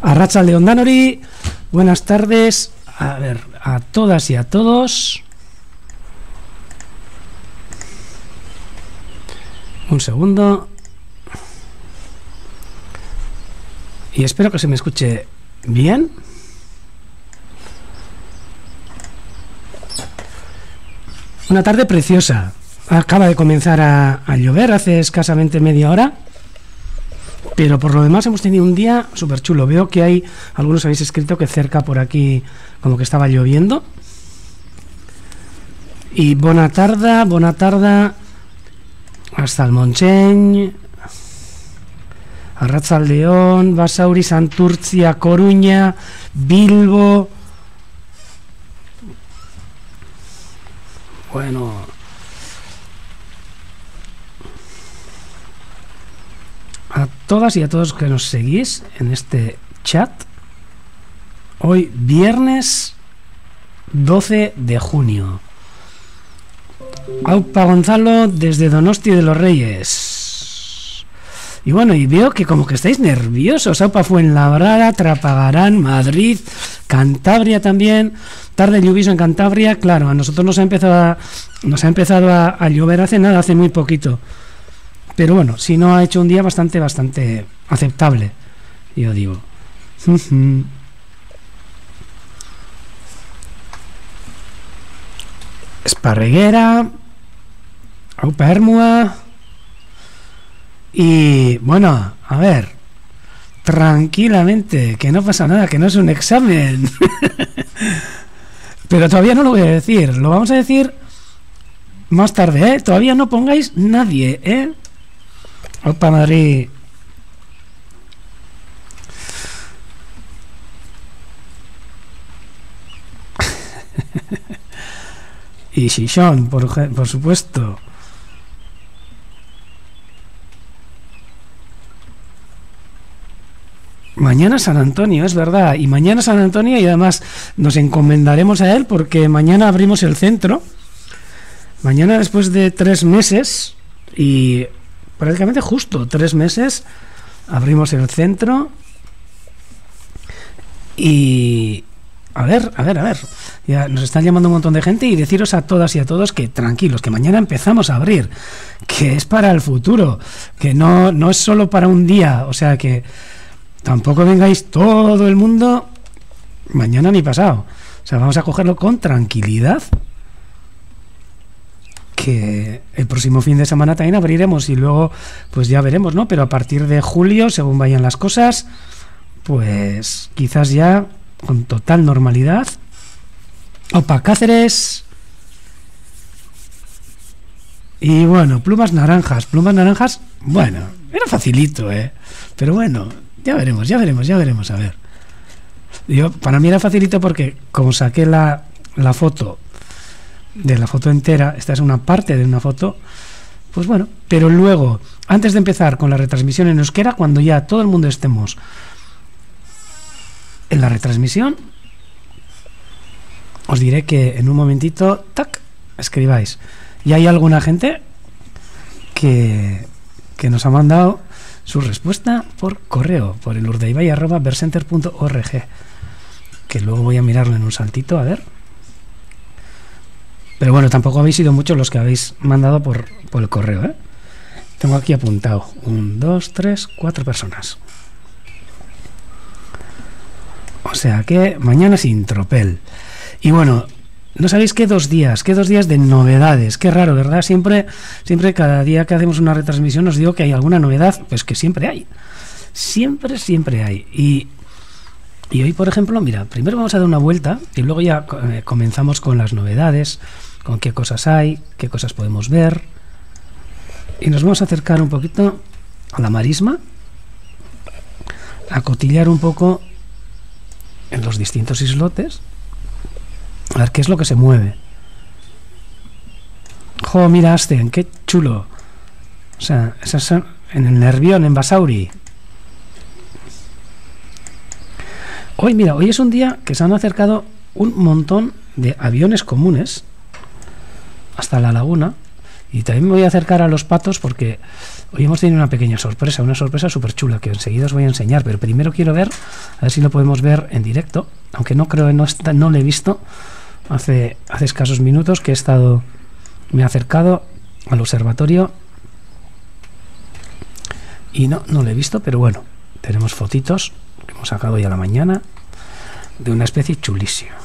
Arratsaldeon Danori, buenas tardes, a ver, a todas y a todos. Un segundo. Y espero que se me escuche bien. Una tarde preciosa. Acaba de comenzar a llover hace escasamente media hora. Pero por lo demás hemos tenido un día súper chulo. Veo que hay, algunos habéis escrito que cerca por aquí como que estaba lloviendo. Y bona tarda hasta el Montseny, Arratsaldeon, Basauri, Santurtzia, Coruña, Bilbo. Bueno, a todas y a todos que nos seguís en este chat, hoy viernes 12 de junio. Aupa Gonzalo desde Donosti de los Reyes. Y bueno, y veo que como que estáis nerviosos. Aupa Fuenlabrada, Trapagarán, Madrid, Cantabria también. Tarde lluvioso en Cantabria. Claro, a nosotros nos ha empezado a llover hace muy poquito. Pero bueno, si no, ha hecho un día bastante aceptable, yo digo. Esparreguera, Aupa Hermua. Y bueno, a ver, tranquilamente, que no pasa nada, que no es un examen. Pero todavía no lo voy a decir, lo vamos a decir más tarde, ¿eh? Todavía no pongáis nadie, ¿eh? Aupa Madrid. Y Xixón, por supuesto. Mañana San Antonio, es verdad. Y mañana San Antonio, y además nos encomendaremos a él porque mañana abrimos el centro. Mañana, después de 3 meses, y prácticamente justo 3 meses, abrimos el centro. Y a ver, ya nos están llamando un montón de gente, y deciros a todas y a todos que tranquilos, que mañana empezamos a abrir, que es para el futuro, que no es solo para un día, o sea que tampoco vengáis todo el mundo mañana ni pasado, o sea, vamos a cogerlo con tranquilidad, que el próximo fin de semana también abriremos y luego pues ya veremos, ¿no? Pero a partir de julio, según vayan las cosas, pues quizás ya con total normalidad. Aupa Cáceres. Y bueno, plumas naranjas, bueno, era facilito, pero bueno, ya veremos, a ver. Para mí era facilito porque como saqué la foto de la foto entera, esta es una parte de una foto, pues bueno, pero luego, antes de empezar con la retransmisión en euskera, cuando ya todo el mundo estemos en la retransmisión, os diré que en un momentito, tac, escribáis. Y hay alguna gente que nos ha mandado su respuesta por correo, por el urdaibai@vercenter.org, que luego voy a mirarlo en un saltito, a ver. Pero bueno, tampoco habéis sido muchos los que habéis mandado por el correo, ¿eh? Tengo aquí apuntado 1, 2, 3, 4 personas. O sea que mañana sin tropel. Y bueno, no sabéis qué 2 días de novedades. Qué raro, ¿verdad? Siempre cada día que hacemos una retransmisión os digo que hay alguna novedad, pues que siempre hay. Siempre hay. Y hoy, por ejemplo, mira, primero vamos a dar una vuelta y luego ya comenzamos con las novedades, con qué cosas hay, qué cosas podemos ver. Y nos vamos a acercar un poquito a la marisma, a cotillar un poco en los distintos islotes, a ver qué es lo que se mueve. Jo, mira, Asten, qué chulo. O sea, esas son en el Nervión, en Basauri. Hoy es un día que se han acercado un montón de aviones comunes hasta la laguna, Y también me voy a acercar a los patos porque hoy hemos tenido una sorpresa súper chula que enseguida os voy a enseñar, pero primero quiero ver, a ver si lo podemos ver en directo, aunque no creo, no lo he visto hace escasos minutos que me he acercado al observatorio y no lo he visto, pero bueno, tenemos fotitos que hemos sacado ya a la mañana de una especie chulísima.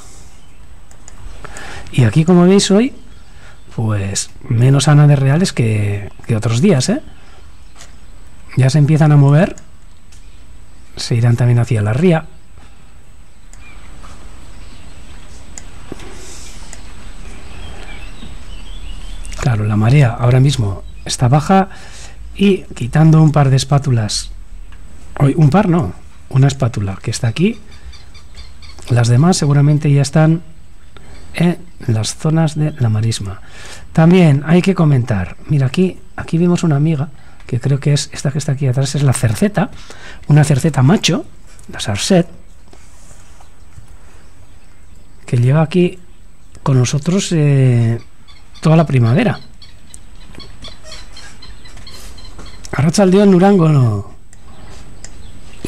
Y aquí, como veis, hoy pues menos ananas reales que otros días, ¿eh? Ya se empiezan a mover, se irán también hacia la ría. Claro, la marea ahora mismo está baja y quitando un par de espátulas, hoy un par no, una espátula que está aquí, las demás seguramente ya están en las zonas de la marisma. También hay que comentar, mira, aquí vemos una amiga que creo que es esta que está aquí atrás, es la cerceta, una cerceta macho, la sarset, que lleva aquí con nosotros toda la primavera. Arratsaldeon Durango, no.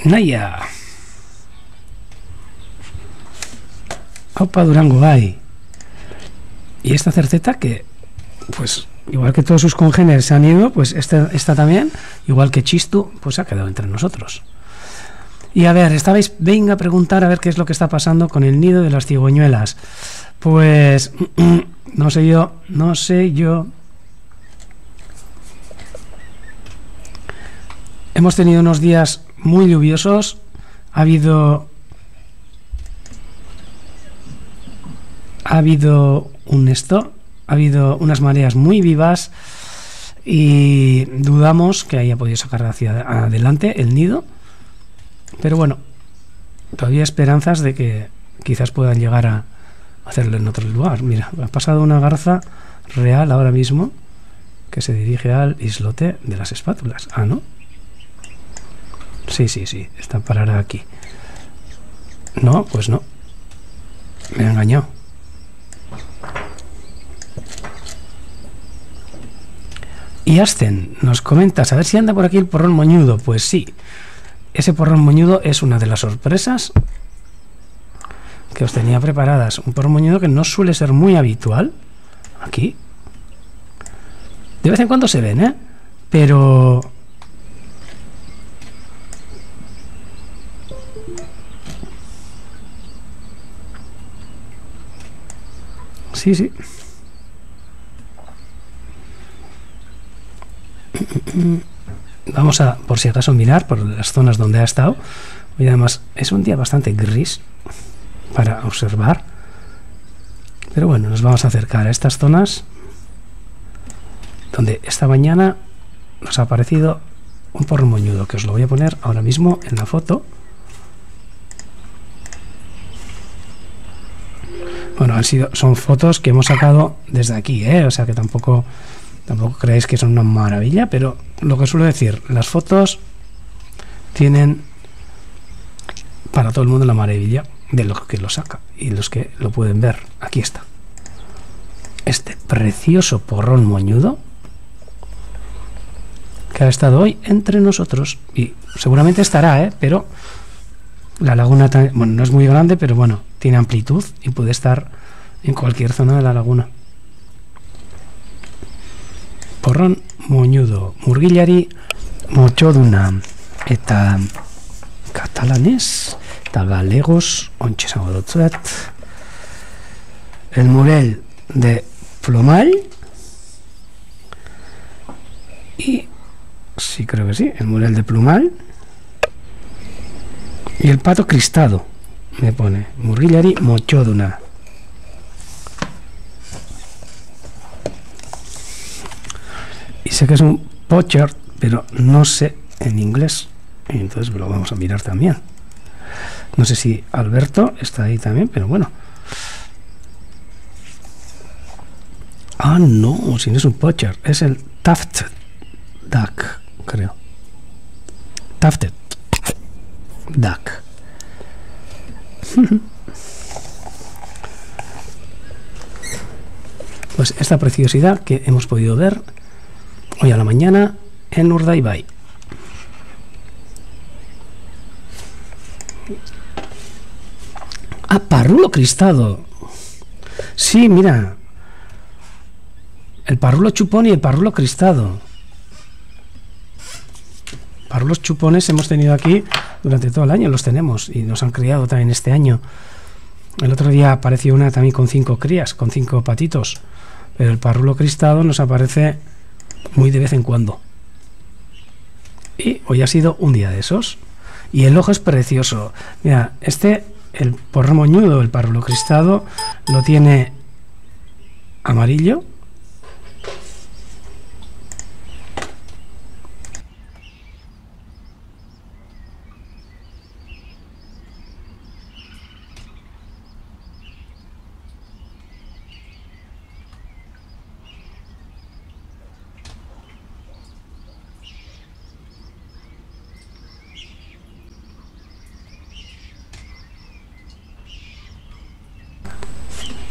Naya. Opa Durango, bye. Y esta cerceta que, pues, igual que todos sus congéneres se han ido, pues esta también, igual que Chistu, pues ha quedado entre nosotros. Y a ver, estabais, venga a preguntar a ver qué es lo que está pasando con el nido de las cigüeñuelas. Pues, no sé yo. Hemos tenido unos días muy lluviosos, ha habido unas mareas muy vivas y dudamos que haya podido sacar hacia adelante el nido, pero bueno, todavía hay esperanzas de que quizás puedan llegar a hacerlo en otro lugar. Mira, ha pasado una garza real ahora mismo que se dirige al islote de las espátulas. Ah, ¿no? Sí, está parada aquí. No, pues no, me ha engañado. Y Asten nos comentas, a ver si anda por aquí el porrón moñudo. Pues sí, ese porrón moñudo es una de las sorpresas que os tenía preparadas. Un porrón moñudo que no suele ser muy habitual aquí. De vez en cuando se ven, ¿eh? Pero sí. Vamos a, por si acaso, mirar por las zonas donde ha estado. Hoy además es un día bastante gris para observar, pero bueno, nos vamos a acercar a estas zonas donde esta mañana nos ha aparecido un porrón moñudo, que os lo voy a poner ahora mismo en la foto. Bueno, son fotos que hemos sacado desde aquí, o sea que tampoco creáis que son una maravilla, pero lo que suelo decir, las fotos tienen para todo el mundo la maravilla de los que lo saca y los que lo pueden ver. Aquí está este precioso porrón moñudo que ha estado hoy entre nosotros y seguramente estará, pero la laguna también, bueno, no es muy grande, pero bueno, tiene amplitud y puede estar en cualquier zona de la laguna. Porrón moñudo, murgilari motxoduna eta katalanez eta galegos ontxe esango dutzuet. El murel de plumal y sí, creo que sí, el murel de plumal y el pato cristado. Me pone murgilari motxoduna. Y sé que es un pocher, pero no sé en inglés. Y entonces lo vamos a mirar también. No sé si Alberto está ahí también, pero bueno. Ah, no, si no es un pocher, es el tufted duck, creo. Tufted duck. pues esta preciosidad que hemos podido ver hoy a la mañana en Urdaibai. Ah, parrulo cristado. Sí, mira. El parrulo chupón y el parrulo cristado. Parrulos chupones hemos tenido aquí durante todo el año, los tenemos y nos han criado también este año. El otro día apareció una también con 5 crías, con 5 patitos, pero el parrulo cristado nos aparece muy de vez en cuando. Y hoy ha sido un día de esos. Y el ojo es precioso. Mira, el porrón moñudo, el parrulo cristado, lo tiene amarillo.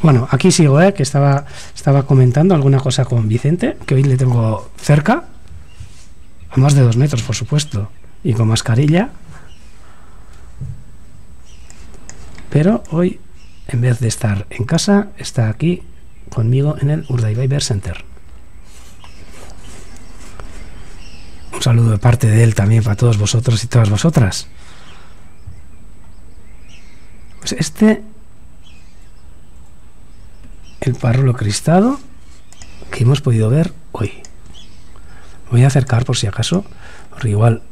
Bueno, aquí sigo, que estaba comentando alguna cosa con Vicente, que hoy le tengo cerca, a más de 2 metros, por supuesto, y con mascarilla. Pero hoy, en vez de estar en casa, está aquí conmigo en el Urdaibai Bear Center. Un saludo de parte de él también para todos vosotros y todas vosotras. Pues el parrulo cristado que hemos podido ver hoy. Voy a acercar por si acaso, porque igual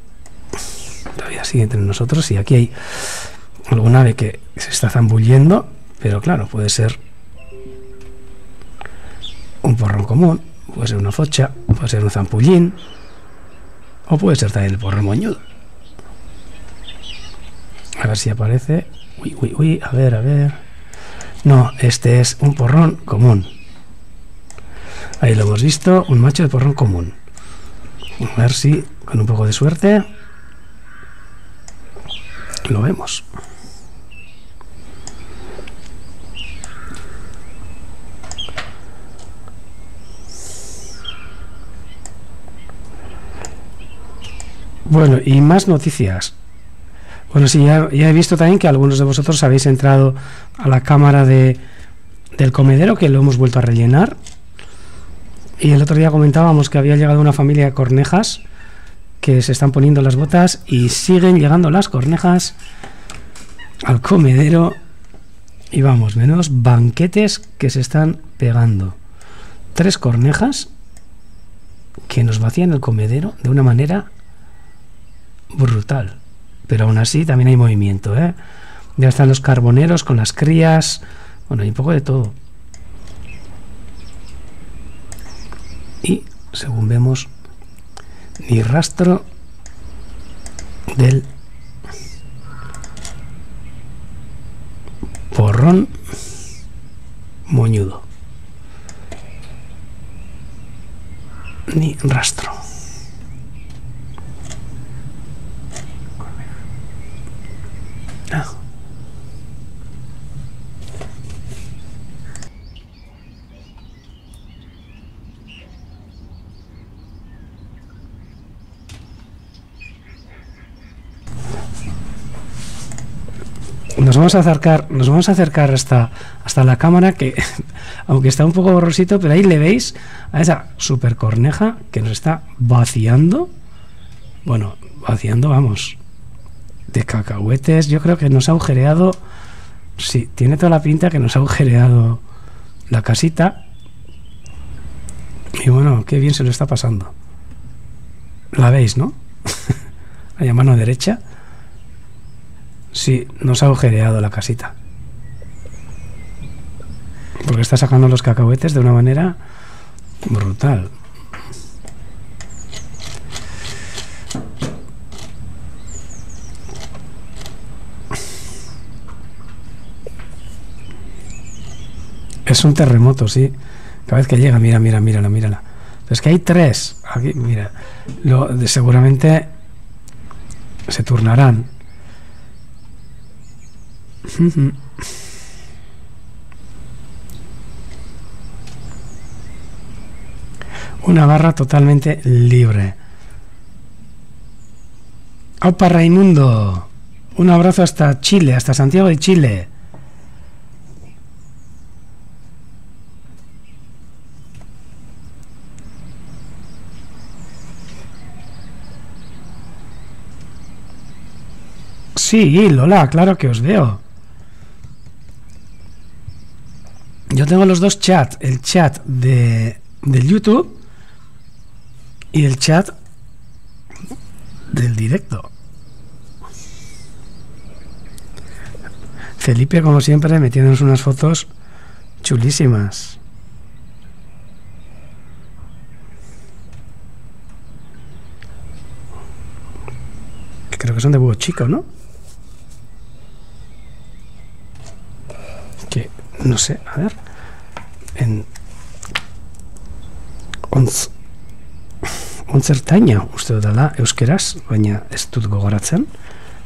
todavía sigue entre nosotros y aquí hay algún ave que se está zambullendo, pero claro, puede ser un porrón común, puede ser una focha, puede ser un zampullín o puede ser también el porrón moñudo. A ver si aparece. Uy, a ver. No, este es un porrón común. Ahí lo hemos visto, un macho de porrón común. A ver si con un poco de suerte lo vemos. Bueno, y más noticias. Bueno, sí, ya he visto también que algunos de vosotros habéis entrado a la cámara del comedero, que lo hemos vuelto a rellenar. Y el otro día comentábamos que había llegado una familia de cornejas que se están poniendo las botas y siguen llegando las cornejas al comedero. Y vamos, menos banquetes que se están pegando. 3 cornejas que nos vacían el comedero de una manera brutal. Pero aún así también hay movimiento, Ya están los carboneros con las crías. Bueno, hay un poco de todo. Y según vemos, ni rastro del porrón moñudo. Ni rastro. Nos vamos a acercar hasta la cámara, que aunque está un poco borrosito, pero ahí le veis a esa super corneja que nos está vaciando. Bueno, vaciando, vamos, de cacahuetes. Yo creo que nos ha agujereado. Sí, tiene toda la pinta que nos ha agujereado la casita. Y bueno, qué bien se lo está pasando. La veis, ¿no? Ahí a mano derecha. Sí, nos ha agujereado la casita. Porque está sacando los cacahuetes de una manera brutal. Es un terremoto, sí. Cada vez que llega, mírala. Es que hay 3. Aquí, mira. Seguramente se turnarán. Una barra totalmente libre. ¡Aupa Raimundo! Un abrazo hasta Chile, hasta Santiago de Chile. Sí, Lola, claro que os veo. Yo tengo los dos chats, el chat del YouTube y el chat del directo. Felipe, como siempre, metiéndonos unas fotos chulísimas. Creo que son de búho chico, ¿no? Que no sé, a ver. En ontzertaina uste dela euskeraz, baina ez dut gogoratzen.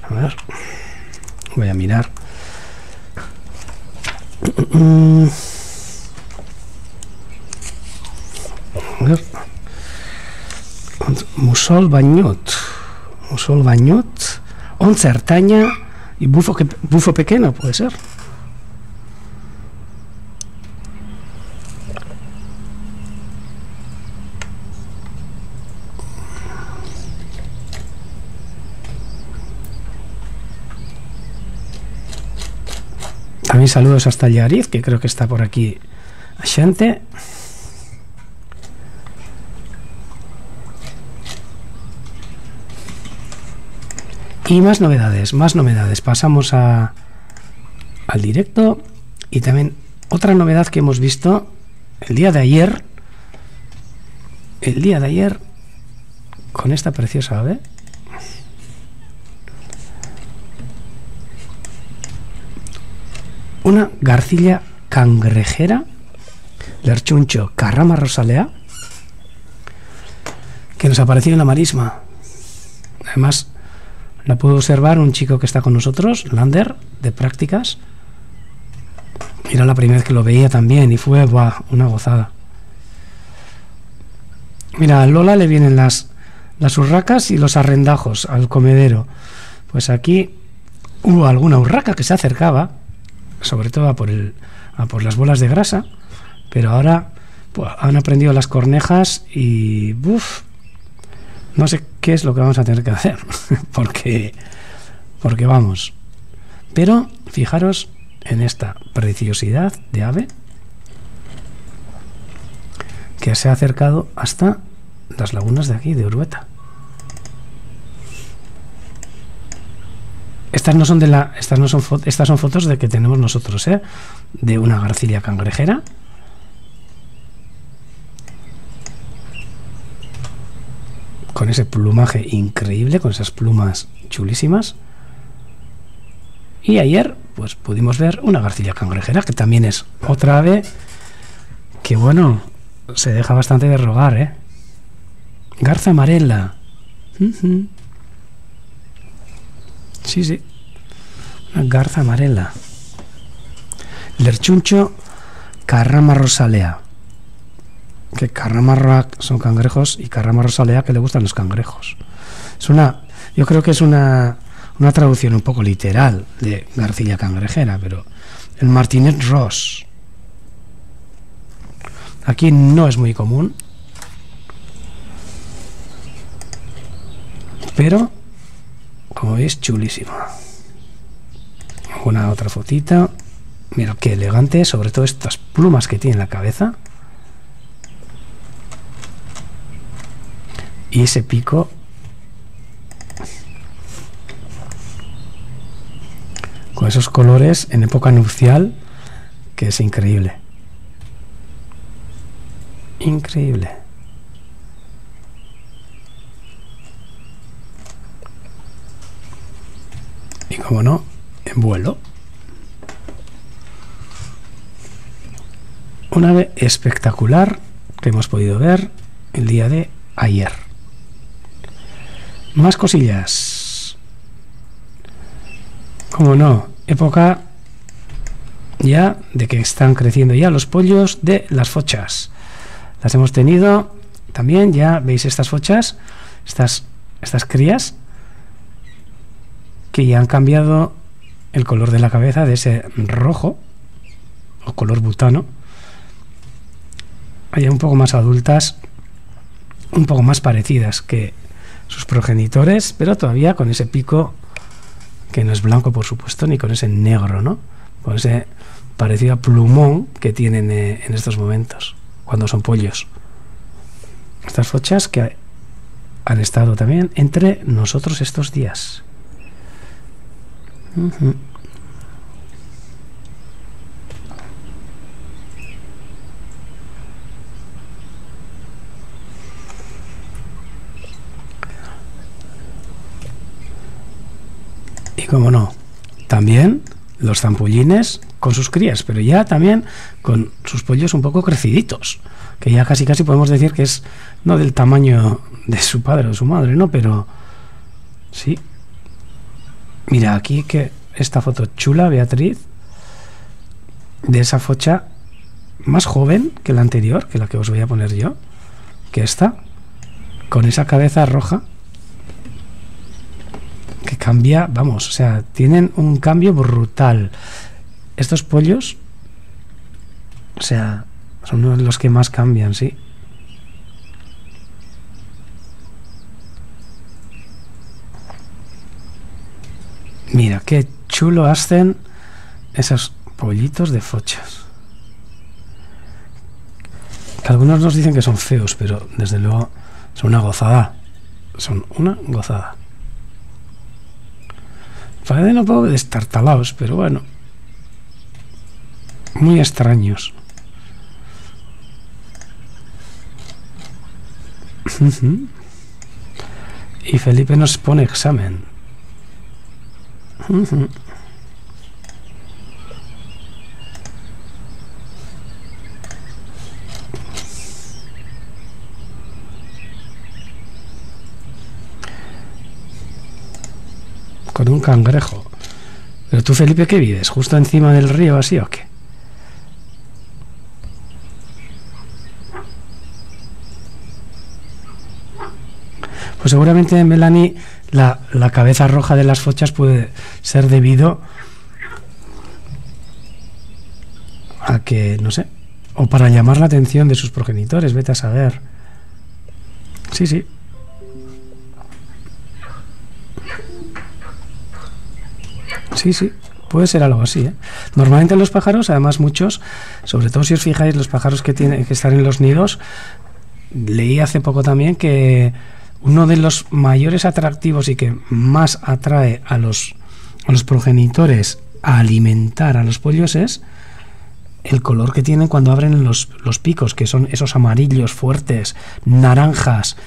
A ver. Voy a mirar. A ver. Musol bañot, ontzertaina y bufo pequeño, puede ser. También saludos hasta Yariz, que creo que está por aquí Ashante. Y más novedades. Pasamos al directo. Y también otra novedad que hemos visto el día de ayer. Con esta preciosa ave. Una garcilla cangrejera, Lerchuncho Carrama rosalea, que nos ha aparecido en la marisma. Además, la pudo observar un chico que está con nosotros, Lander, de prácticas. Era la primera vez que lo veía también y fue una gozada. Mira, a Lola le vienen las urracas y los arrendajos al comedero. Pues aquí hubo alguna urraca que se acercaba, sobre todo a por las bolas de grasa, pero ahora pues, han aprendido las cornejas y no sé qué es lo que vamos a tener que hacer porque vamos. Pero fijaros en esta preciosidad de ave que se ha acercado hasta las lagunas de aquí de Urueta. Estas son fotos de que tenemos nosotros, de una garcilla cangrejera. Con ese plumaje increíble, con esas plumas chulísimas. Y ayer, pues pudimos ver una garcilla cangrejera, que también es otra ave que, bueno, se deja bastante de rogar, Garza amarela. Sí. Una garza amarela. Lerchuncho Carrama rosalea. Que carramarra son cangrejos y Carrama rosalea que le gustan los cangrejos. Yo creo que es una traducción un poco literal de garcilla cangrejera, pero el Martinet Ross aquí no es muy común, pero como veis, chulísima. Una otra fotita. Mira qué elegante, sobre todo estas plumas que tiene en la cabeza. Y ese pico. Con esos colores en época nupcial, que es increíble. Increíble. Y como no, en vuelo. Un ave espectacular que hemos podido ver el día de ayer. Más cosillas. Como no, época ya de que están creciendo ya los pollos de las fochas. Las hemos tenido también ya veis estas fochas, estas crías, que ya han cambiado el color de la cabeza de ese rojo o color butano, hay un poco más adultas, un poco más parecidas que sus progenitores, pero todavía con ese pico que no es blanco, por supuesto, ni con ese negro, ¿no? Con ese parecido a plumón que tienen en estos momentos, cuando son pollos. Estas fochas que han estado también entre nosotros estos días. Y como no, también los zampullines con sus crías, pero ya también con sus pollos un poco creciditos, que ya casi podemos decir que es no del tamaño de su padre o su madre, ¿no? Pero sí. Mira, aquí que esta foto chula, Beatriz, de esa focha más joven que la anterior, que la que os voy a poner yo, que esta, con esa cabeza roja, que cambia, vamos, o sea, tienen un cambio brutal. Estos pollos, o sea, son uno de los que más cambian, sí. Mira, qué chulo hacen esos pollitos de fochas. Que algunos nos dicen que son feos, pero desde luego son una gozada. Son una gozada. Parecen un poco destartalados, pero bueno. Muy extraños. Y Felipe nos pone examen. Con un cangrejo. Pero tú, Felipe, ¿qué vives? ¿Justo encima del río así o qué? Pues seguramente, Melanie, la cabeza roja de las fochas puede ser debido a que, no sé, o para llamar la atención de sus progenitores, vete a saber. Sí, sí. Sí, sí, puede ser algo así, ¿eh? Normalmente los pájaros, además muchos, sobre todo si os fijáis, los pájaros que están en los nidos, leí hace poco también que uno de los mayores atractivos y que más atrae a los progenitores a alimentar a los pollos es el color que tienen cuando abren los picos, que son esos amarillos fuertes, naranjas,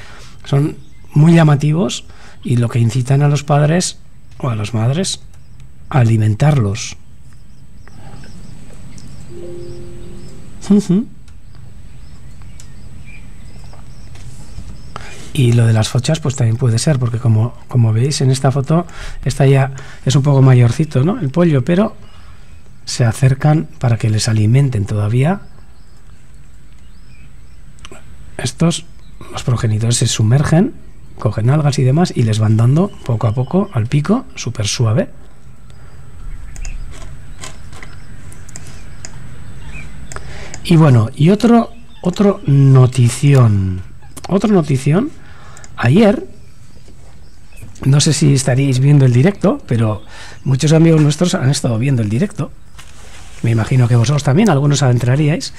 son muy llamativos y lo que incitan a los padres o a las madres a alimentarlos. Y lo de las fochas pues también puede ser, porque como veis en esta foto, esta ya es un poco mayorcito, ¿no? El pollo, pero se acercan para que les alimenten todavía. Estos, los progenitores se sumergen, cogen algas y demás y les van dando poco a poco al pico, súper suave. Y bueno, y otro notición. Otra notición. Ayer, no sé si estaríais viendo el directo, pero muchos amigos nuestros han estado viendo el directo. Me imagino que vosotros también, algunos entraríais.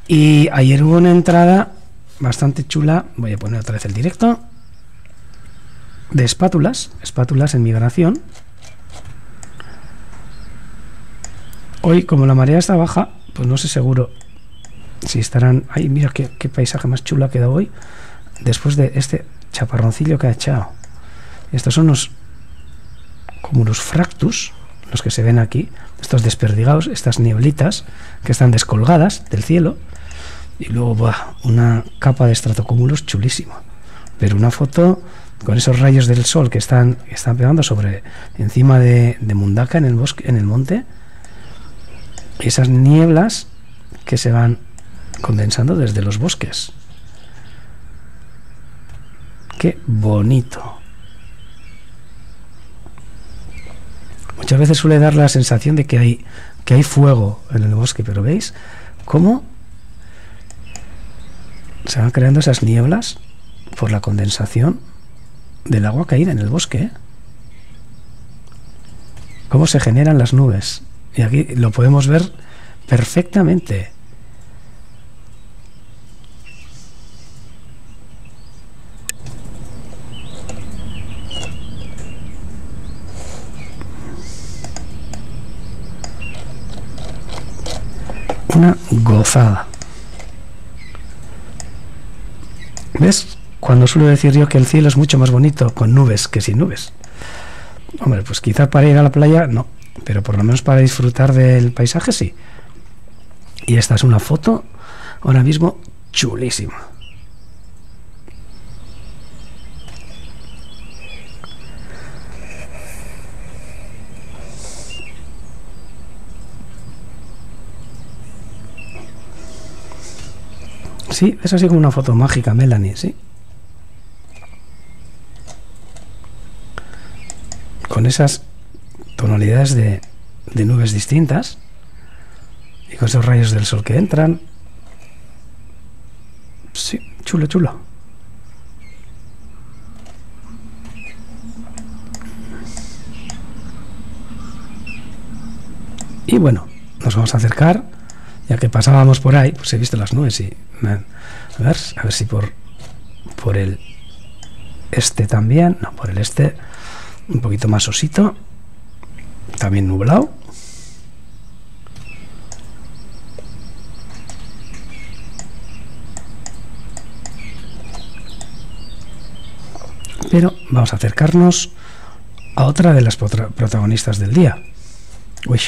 Y ayer hubo una entrada bastante chula. Voy a poner otra vez el directo. De espátulas en migración. Hoy, como la marea está baja, pues no sé seguro si estarán... Ay, mira qué paisaje más chulo ha quedado hoy, después de este chaparroncillo que ha echado. Estos son como unos fractus, los que se ven aquí, estos desperdigados, estas nieblitas que están descolgadas del cielo, y luego una capa de estratocúmulos chulísima. Pero una foto con esos rayos del sol que están pegando encima de Mundaka, en el bosque, en el monte, y esas nieblas que se van condensando desde los bosques. Qué bonito. Muchas veces suele dar la sensación de que hay fuego en el bosque, pero ¿veis cómo se van creando esas nieblas por la condensación del agua caída en el bosque, ¿eh? Cómo se generan las nubes. Y aquí lo podemos ver perfectamente. Una gozada. ¿Ves? Cuando suelo decir yo que el cielo es mucho más bonito con nubes que sin nubes. Hombre, pues quizás para ir a la playa no, pero por lo menos para disfrutar del paisaje sí. Y esta es una foto ahora mismo chulísima. Sí, es así como una foto mágica, Melanie, sí. Con esas tonalidades de nubes distintas y con esos rayos del sol que entran. Sí, chulo, chulo. Y bueno, nos vamos a acercar, ya que pasábamos por ahí, pues he visto las nubes y a ver si por el este también, no, por el este un poquito más osito, también nublado. Pero vamos a acercarnos a otra de las protagonistas del día. Uy,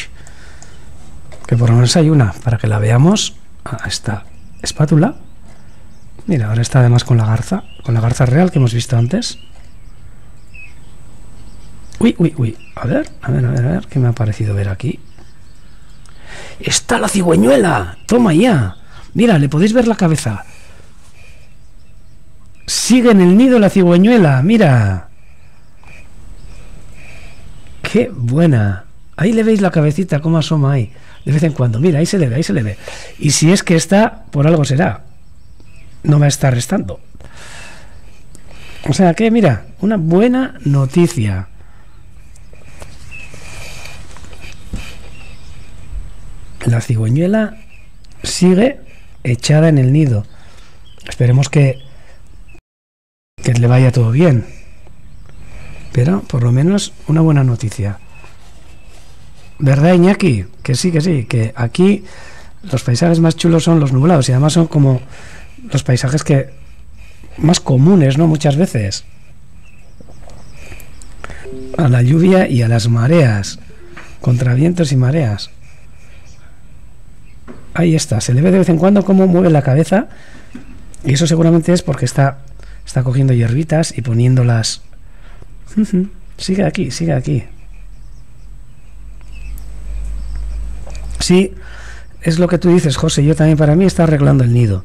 que por lo menos hay una para que la veamos. Esta espátula. Mira, ahora está además con la garza real que hemos visto antes. Uy, uy, uy. A ver, ¿qué me ha parecido ver aquí? ¡Está la cigüeñuela! ¡Toma ya! Mira, le podéis ver la cabeza. Sigue en el nido la cigüeñuela, mira. ¡Qué buena! Ahí le veis la cabecita, cómo asoma ahí. De vez en cuando, mira, ahí se le ve, ahí se le ve. Y si es que está, por algo será. No me está restando. O sea que, mira, una buena noticia. La cigüeñuela sigue echada en el nido. Esperemos que le vaya todo bien. Pero, por lo menos, una buena noticia. ¿Verdad, Iñaki? Que sí, que aquí los paisajes más chulos son los nublados y además son como los paisajes que más comunes, ¿no? Muchas veces. A la lluvia y a las mareas. Contra vientos y mareas. Ahí está, se le ve de vez en cuando cómo mueve la cabeza y eso seguramente es porque está cogiendo hierbitas y poniéndolas. Sigue aquí, sigue aquí. Sí, es lo que tú dices, José. Yo también, para mí, está arreglando el nido.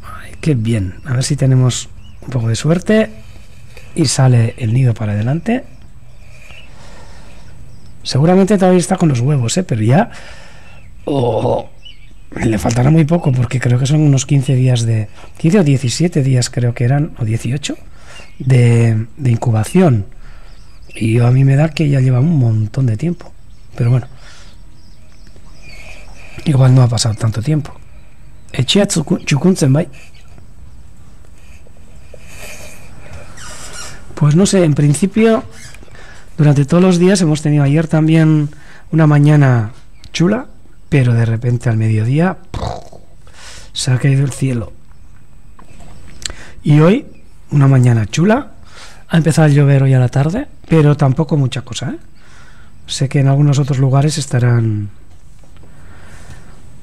Ay, qué bien. A ver si tenemos un poco de suerte y sale el nido para adelante. Seguramente todavía está con los huevos, pero ya le faltará muy poco porque creo que son unos 15 días 15 o 17 días creo que eran, o 18 de incubación. Y a mí me da que ya lleva un montón de tiempo. Pero bueno. Igual no ha pasado tanto tiempo. Pues no sé, en principio, durante todos los días hemos tenido ayer también una mañana chula, pero de repente al mediodía se ha caído el cielo. Y hoy, una mañana chula, ha empezado a llover hoy a la tarde, pero tampoco mucha cosa, ¿eh? Sé que en algunos otros lugares estarán...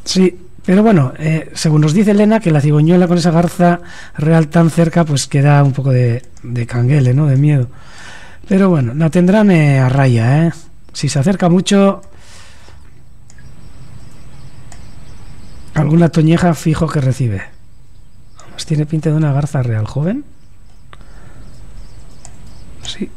Sí, pero bueno, según nos dice Elena, que la cigüeñuela con esa garza real tan cerca, pues queda un poco de canguele, ¿no? De miedo. Pero bueno, la tendrán a raya, ¿eh? Si se acerca mucho, alguna toñeja fijo que recibe. Pues tiene pinta de una garza real joven. Sí.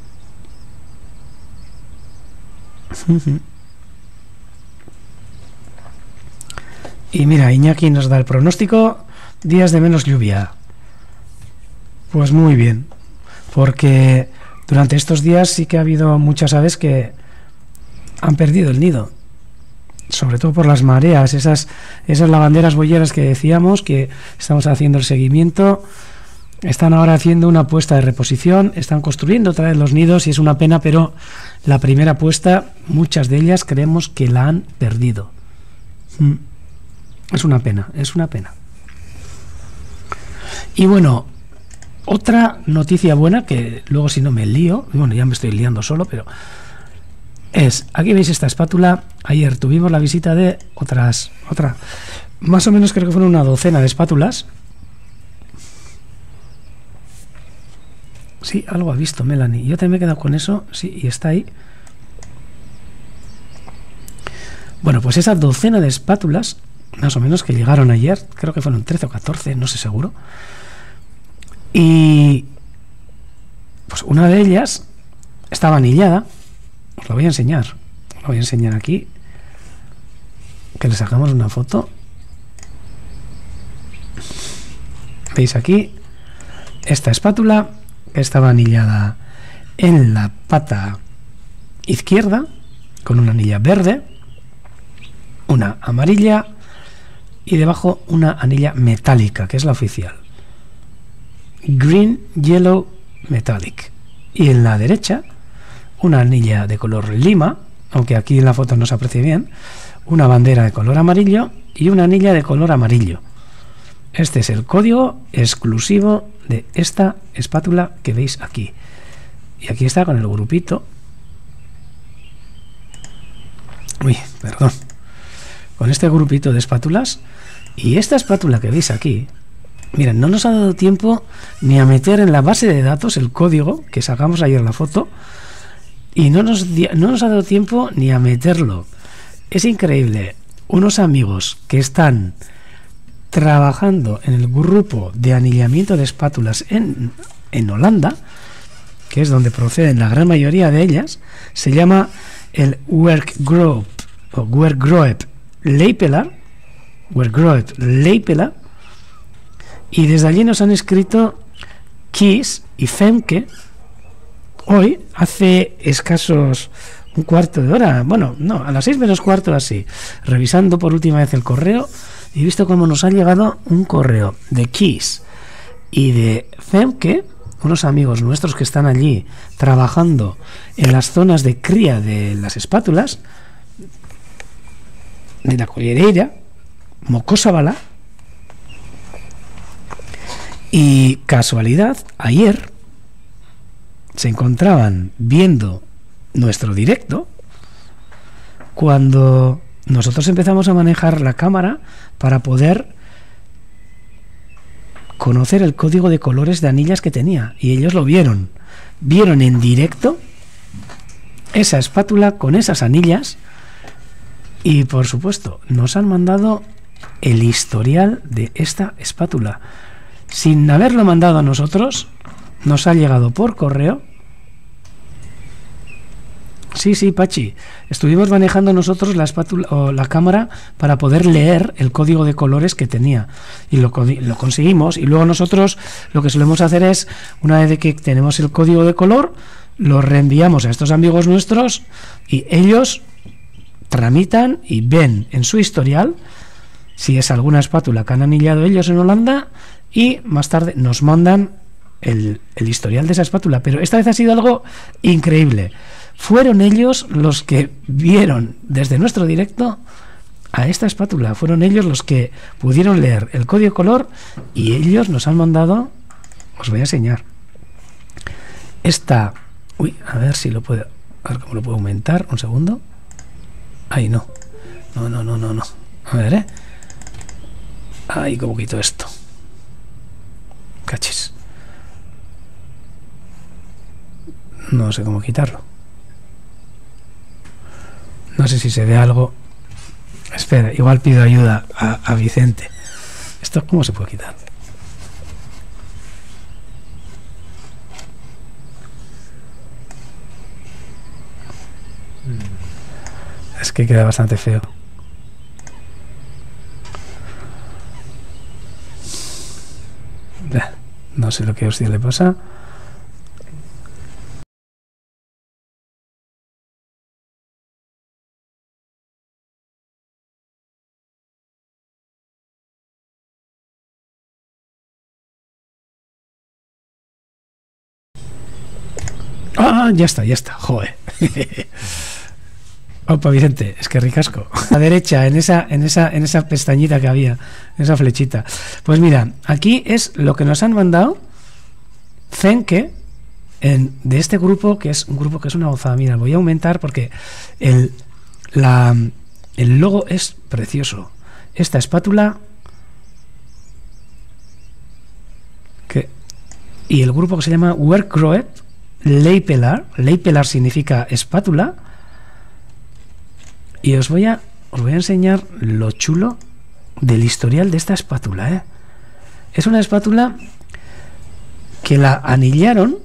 Y mira, Iñaki nos da el pronóstico: días de menos lluvia. Pues muy bien, porque durante estos días sí que ha habido muchas aves que han perdido el nido, sobre todo por las mareas, esas lavanderas boyeras que decíamos, que estamos haciendo el seguimiento. Están ahora haciendo una puesta de reposición, están construyendo otra vez los nidos y es una pena, pero la primera puesta, muchas de ellas creemos que la han perdido. Es una pena, es una pena. Y bueno, otra noticia buena, que luego si no me lío, bueno, ya me estoy liando solo, pero es, aquí veis esta espátula. Ayer tuvimos la visita de otra, más o menos creo que fueron una docena de espátulas. Sí, algo ha visto Melanie. Yo también me he quedado con eso. Sí, y está ahí. Bueno, pues esa docena de espátulas, más o menos, que llegaron ayer, creo que fueron 13 o 14, no sé seguro. Y pues una de ellas estaba anillada. Os la voy a enseñar. Os la voy a enseñar aquí. Que le sacamos una foto. ¿Veis aquí? Esta espátula estaba anillada en la pata izquierda con una anilla verde, una amarilla y debajo una anilla metálica, que es la oficial. Green, yellow, metallic. Y en la derecha una anilla de color lima, aunque aquí en la foto no se aprecie bien, una bandera de color amarillo y una anilla de color amarillo. Este es el código exclusivo de esta espátula que veis aquí. Y aquí está con el grupito. Uy, perdón. Con este grupito de espátulas. Y esta espátula que veis aquí, miren, no nos ha dado tiempo ni a meter en la base de datos el código, que sacamos ayer la foto, y no nos ha dado tiempo ni a meterlo. Es increíble. Unos amigos que están trabajando en el grupo de anillamiento de espátulas en Holanda, que es donde proceden la gran mayoría de ellas, se llama el Werkgroep o Werkgroep Leipela, y desde allí nos han escrito Kies y Femke hoy, hace escasos un cuarto de hora, bueno, no, a las 6 menos cuarto así, revisando por última vez el correo, y he visto cómo nos ha llegado un correo de Kies y de Femke, unos amigos nuestros que están allí trabajando en las zonas de cría de las espátulas, de la Collereira, Mocosabala. Y casualidad, ayer se encontraban viendo nuestro directo cuando nosotros empezamos a manejar la cámara para poder conocer el código de colores de anillas que tenía, y ellos lo vieron en directo esa espátula con esas anillas, y por supuesto nos han mandado el historial de esta espátula sin haberlo mandado a nosotros. Nos ha llegado por correo. Sí, Pachi, estuvimos manejando nosotros la espátula o la cámara para poder leer el código de colores que tenía, y lo conseguimos. Y luego nosotros lo que solemos hacer es, una vez que tenemos el código de color, lo reenviamos a estos amigos nuestros y ellos tramitan y ven en su historial si es alguna espátula que han anillado ellos en Holanda, y más tarde nos mandan el historial de esa espátula. Pero esta vez ha sido algo increíble. Fueron ellos los que vieron desde nuestro directo a esta espátula, fueron ellos los que pudieron leer el código de color, y ellos nos han mandado, os voy a enseñar esta, a ver si lo puedo, a ver cómo lo puedo aumentar, un segundo. Ay, no, a ver, ay, cómo quito esto, cachis, no sé cómo quitarlo. No sé si se ve algo. Espera, igual pido ayuda a Vicente. ¿Esto cómo se puede quitar? que queda bastante feo. No sé lo que a usted le pasa. Ah, ya está, joder. Opa, Vicente, es que ricasco. A la derecha, en esa pestañita que había, esa flechita. Pues mira, aquí es lo que nos han mandado Zenke de este grupo, que es un grupo que es una gozada. Mira, voy a aumentar porque el logo es precioso. Esta espátula y el grupo que se llama Werkgroep Leipelar. Leipelar significa espátula. Y os voy a enseñar lo chulo del historial de esta espátula, ¿eh? Es una espátula que la anillaron.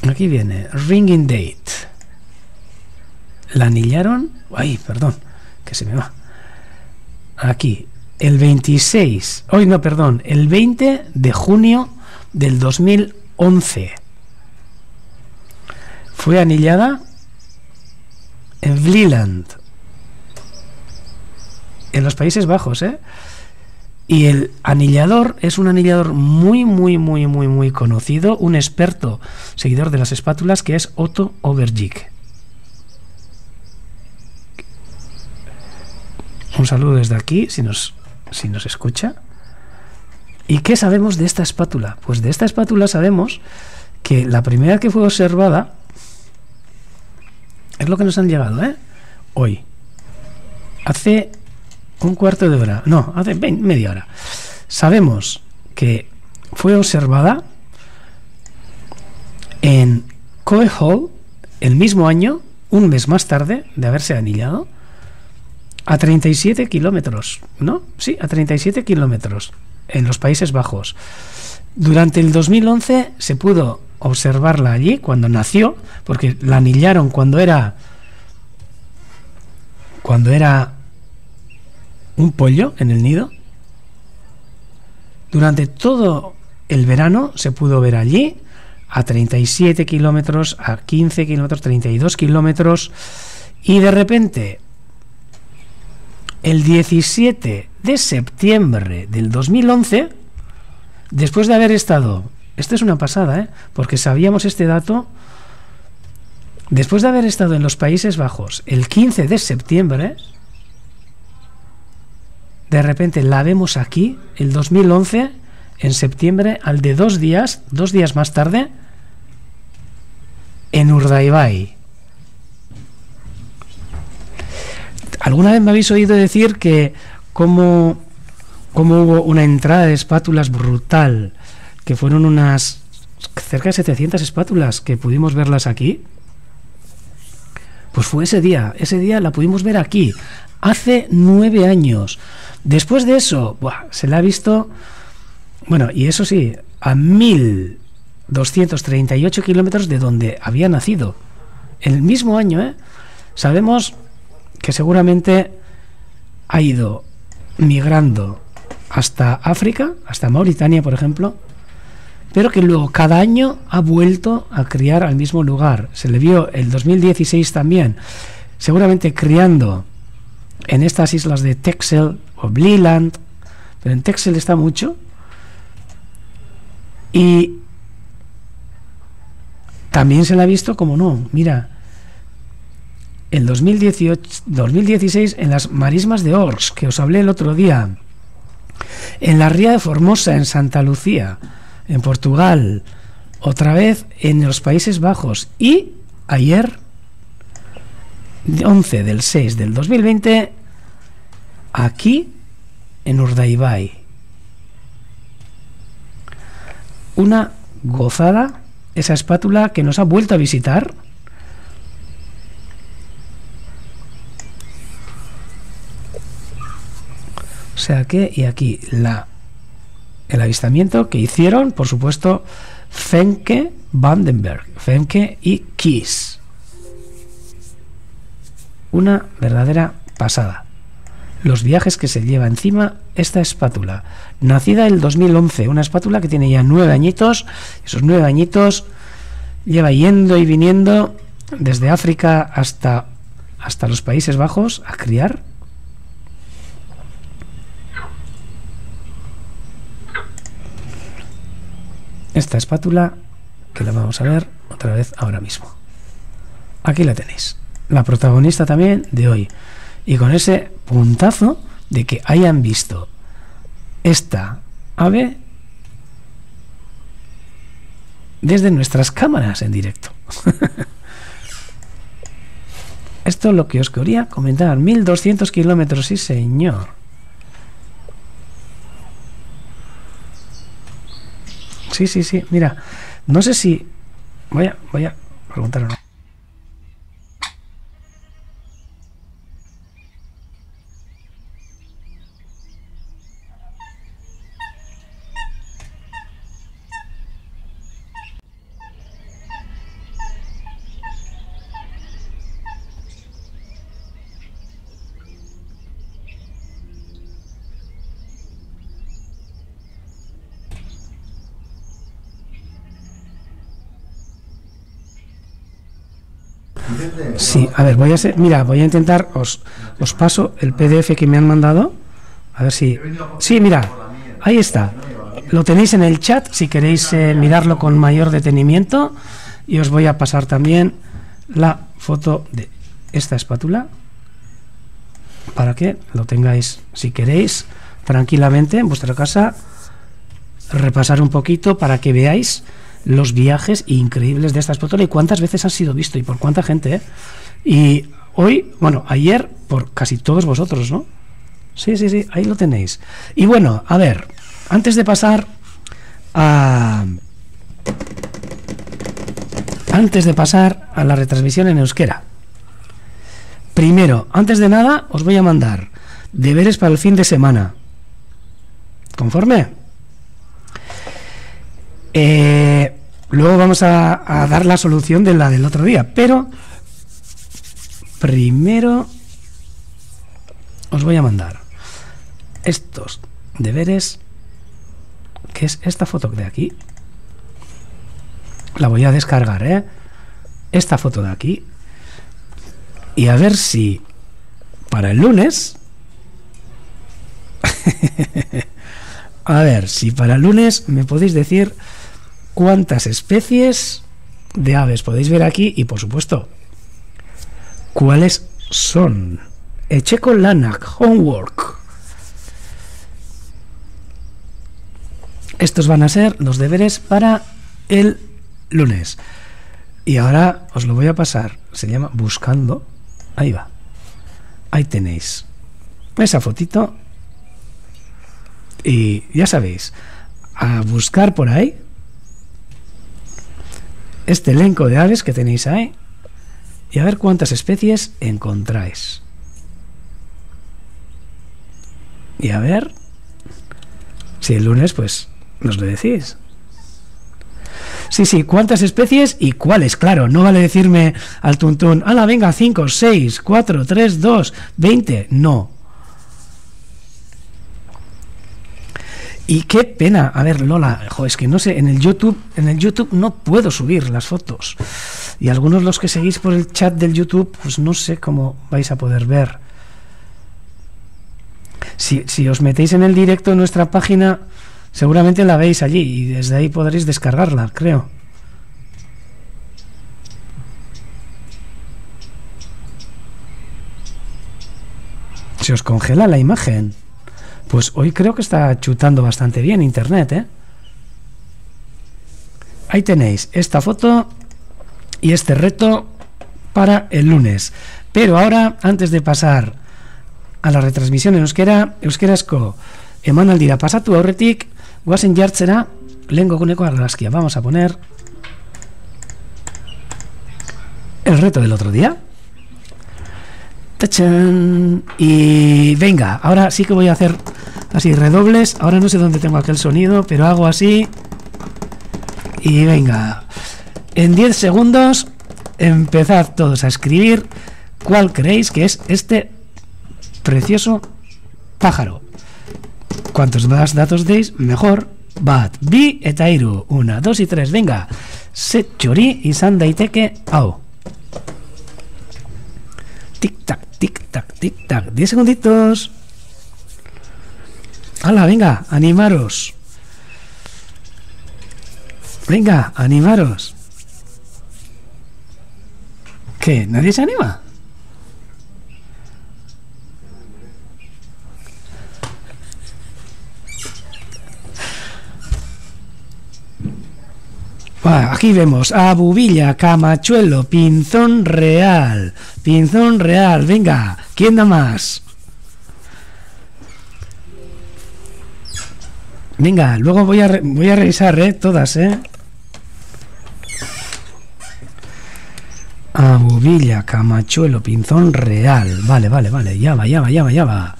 Aquí viene, ringing date. La anillaron. Ay, perdón, que se me va. Aquí, el 26. Hoy no, perdón, el 20 de junio del 2011. Fue anillada en Vlieland, en los Países Bajos, ¿eh? Y el anillador es un anillador muy conocido, un experto seguidor de las espátulas, que es Otto Overbeek. Un saludo desde aquí, si nos escucha. ¿Y qué sabemos de esta espátula? Pues de esta espátula sabemos que la primera que fue observada es lo que nos han llegado, ¿eh? Hoy. Hace un cuarto de hora. No, hace media hora. Sabemos que fue observada en Coe Hall el mismo año, un mes más tarde de haberse anillado, a 37 kilómetros, ¿no? Sí, a 37 kilómetros en los Países Bajos. Durante el 2011 se pudo observarla allí cuando nació, porque la anillaron cuando era un pollo en el nido. Durante todo el verano se pudo ver allí a 37 kilómetros, a 15 kilómetros, 32 kilómetros, y de repente el 17 de septiembre del 2011, después de haber estado, esto es una pasada, ¿eh? Porque sabíamos este dato, después de haber estado en los Países Bajos el 15 de septiembre, de repente la vemos aquí, el 2011, en septiembre, al de 2 días más tarde, en Urdaibai. ¿Alguna vez me habéis oído decir que como hubo una entrada de espátulas brutal, que fueron unas cerca de 700 espátulas que pudimos verlas aquí? Pues fue ese día la pudimos ver aquí, hace 9 años. Después de eso, se la ha visto, bueno, y eso sí, a 1238 kilómetros de donde había nacido. El mismo año, ¿eh? Sabemos que seguramente ha ido migrando hasta África, hasta Mauritania, por ejemplo, pero que luego cada año ha vuelto a criar al mismo lugar. Se le vio el 2016 también, seguramente criando en estas islas de Texel o Vlieland, pero en Texel está mucho. Y también se la ha visto, como no, mira, el 2016 en las marismas de Ors, que os hablé el otro día, en la ría de Formosa, en Santa Lucía, en Portugal, otra vez en los Países Bajos, y ayer, 11 del 6 del 2020, aquí en Urdaibai. Una gozada esa espátula que nos ha vuelto a visitar. O sea que, y aquí el avistamiento que hicieron, por supuesto, Femke Vandenberg, Femke y Kies. una verdadera pasada. Los viajes que se lleva encima esta espátula. Nacida el 2011, una espátula que tiene ya 9 añitos. Esos 9 añitos lleva yendo y viniendo desde África hasta los Países Bajos a criar. Esta espátula, que la vamos a ver otra vez ahora mismo. Aquí la tenéis. La protagonista también de hoy. Y con ese puntazo de que hayan visto esta ave desde nuestras cámaras en directo. Esto es lo que os quería comentar. 1200 kilómetros, sí señor. Sí, sí, sí. Mira, no sé si... Voy a preguntar o no. Sí, a ver, voy a intentar, os paso el PDF que me han mandado, a ver si... Sí, mira, ahí está, lo tenéis en el chat, si queréis mirarlo con mayor detenimiento, y os voy a pasar también la foto de esta espátula, para que lo tengáis, si queréis, tranquilamente en vuestra casa, repasar un poquito para que veáis los viajes increíbles de esta espátula y cuántas veces han sido visto y por cuánta gente, ¿eh? Y hoy, bueno, ayer por casi todos vosotros, ¿no? Sí, sí, sí, ahí lo tenéis. Y bueno, a ver, antes de pasar a la retransmisión en euskera, primero, antes de nada, os voy a mandar deberes para el fin de semana. ¿Conforme? Luego vamos a dar la solución de la del otro día, pero primero os voy a mandar estos deberes, que es esta foto de aquí. La voy a descargar, esta foto de aquí, y a ver si para el lunes a ver si para el lunes me podéis decir cuántas especies de aves podéis ver aquí y, por supuesto, cuáles son. Echeko lanak, homework. Estos van a ser los deberes para el lunes. Y ahora os lo voy a pasar. Se llama Buscando. Ahí va. Ahí tenéis esa fotito. Y ya sabéis, a buscar por ahí este elenco de aves que tenéis ahí y a ver cuántas especies encontráis. Y a ver si el lunes pues nos lo decís. Sí, sí, cuántas especies y cuáles, claro. No vale decirme al tuntún, ¡hala, venga, 5, 6, 4, 3, 2, 20! No. Y qué pena, a ver, Lola, es que no sé, en el YouTube no puedo subir las fotos. Y algunos los que seguís por el chat del YouTube, pues no sé cómo vais a poder ver. Si os metéis en el directo en nuestra página, seguramente la veis allí y desde ahí podréis descargarla, creo. Se os congela la imagen. Pues hoy creo que está chutando bastante bien internet, ¿eh? Ahí tenéis esta foto y este reto para el lunes. Pero ahora, antes de pasar a la retransmisión en euskera, euskerazko emanaldira pasatu aurretik, guazen jartzera lehengo eguneko argazkia. Vamos a poner el reto del otro día. ¡Tachán! Y venga, ahora sí que voy a hacer así redobles. Ahora no sé dónde tengo aquel sonido, pero hago así. Y venga, en 10 segundos empezad todos a escribir cuál creéis que es este precioso pájaro. Cuantos más datos deis, mejor. Bat, bi eta hiru. 1, 2 y 3. Venga. Set txori izan daiteke hau. Tic-tac, tic-tac, tic-tac. 10 segunditos. ¡Hala, venga! ¡Animaros! Venga, animaros. ¿Qué? ¿Nadie se anima? Aquí vemos a Bubilla, Camachuelo, Pinzón Real. Pinzón Real, venga, ¿quién da más? Venga, luego voy a revisar, todas, A Bubilla, Camachuelo, Pinzón Real. Vale, ya va.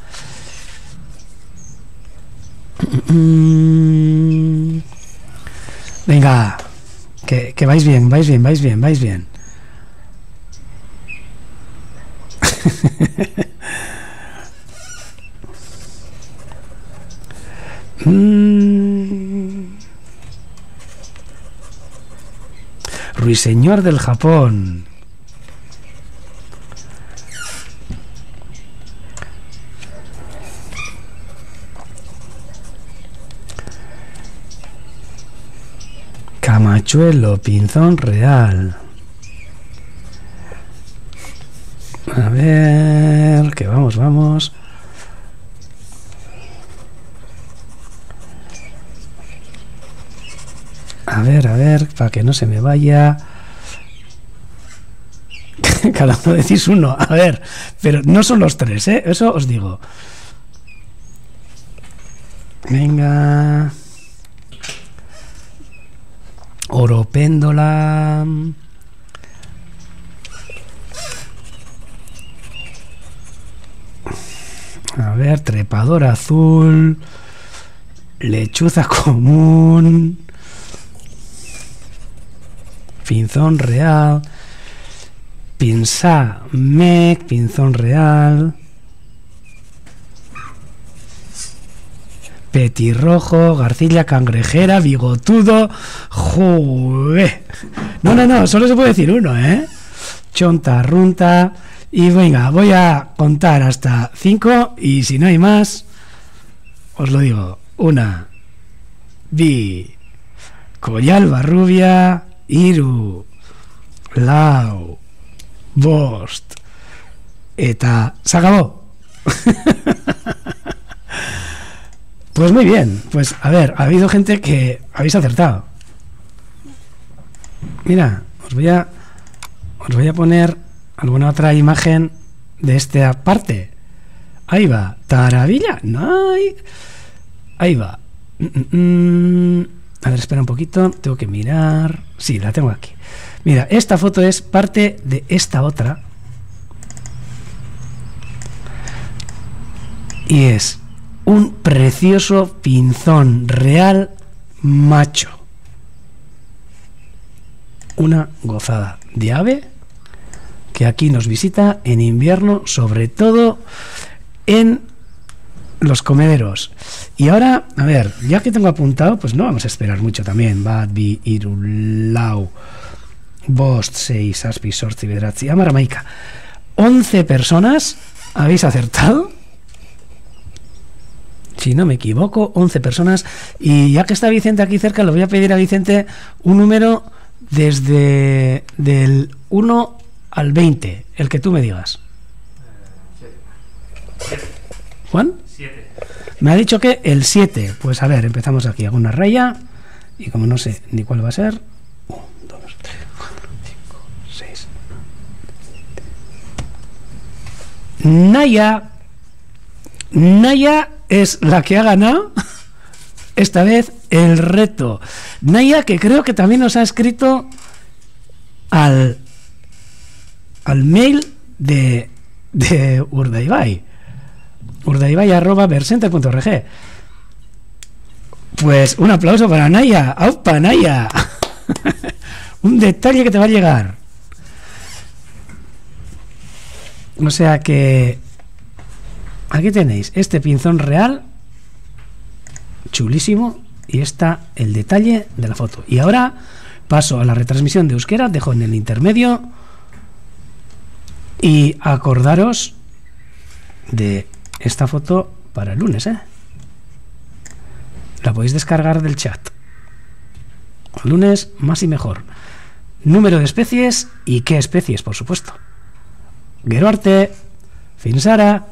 Venga. Que vais bien. Ruiseñor del Japón. Camachuelo, Pinzón Real. A ver, que vamos. A ver, para que no se me vaya. Cada uno decís uno, a ver, pero no son los tres, eso os digo. Venga. Oropéndola. A ver, trepador azul. Lechuza común. Pinzón real. Pinsá mec, pinzón real. Petirrojo, garcilla cangrejera, bigotudo. ¡Joder! No, solo se puede decir uno, Chonta, runta. Y venga, voy a contar hasta 5 y si no hay más, os lo digo. 1, bi, collalba rubia, iru, lau, bost, eta se acabó. Pues muy bien, pues a ver, ha habido gente que habéis acertado. Mira, os voy a poner alguna otra imagen de esta parte. Ahí va, taravilla, no, ahí va. A ver, espera un poquito, tengo que mirar. Sí, la tengo aquí. Mira, esta foto es parte de esta otra. Y es un precioso pinzón real macho. Una gozada de ave que aquí nos visita en invierno, sobre todo en los comederos. Y ahora, a ver, ya que tengo apuntado, pues no vamos a esperar mucho también. Bat, bi, hiru, lau, bost, 6, zazpi, zortzi, bederatzi, hamar, hamaika. 11 personas habéis acertado. Si no me equivoco, 11 personas. Y ya que está Vicente aquí cerca, le voy a pedir a Vicente un número desde del 1 al 20, el que tú me digas. ¿Juan? 7. Me ha dicho que el 7. Pues a ver, empezamos aquí. Hago una raya. Y como no sé ni cuál va a ser. 1, 2, 3, 4, 5, 6. Naya es la que ha ganado esta vez el reto. Naya, que creo que también nos ha escrito al mail de Urdaibai. urdaibai@versenter.org. Pues un aplauso para Naya. ¡Aupa, Naya! Un detalle que te va a llegar. O sea que aquí tenéis este pinzón real, chulísimo, y está el detalle de la foto. Y ahora paso a la retransmisión de euskera, dejo en el intermedio y acordaros de esta foto para el lunes, ¿eh? La podéis descargar del chat. El lunes más y mejor. Número de especies y qué especies, por supuesto. Gero arte, Finsara.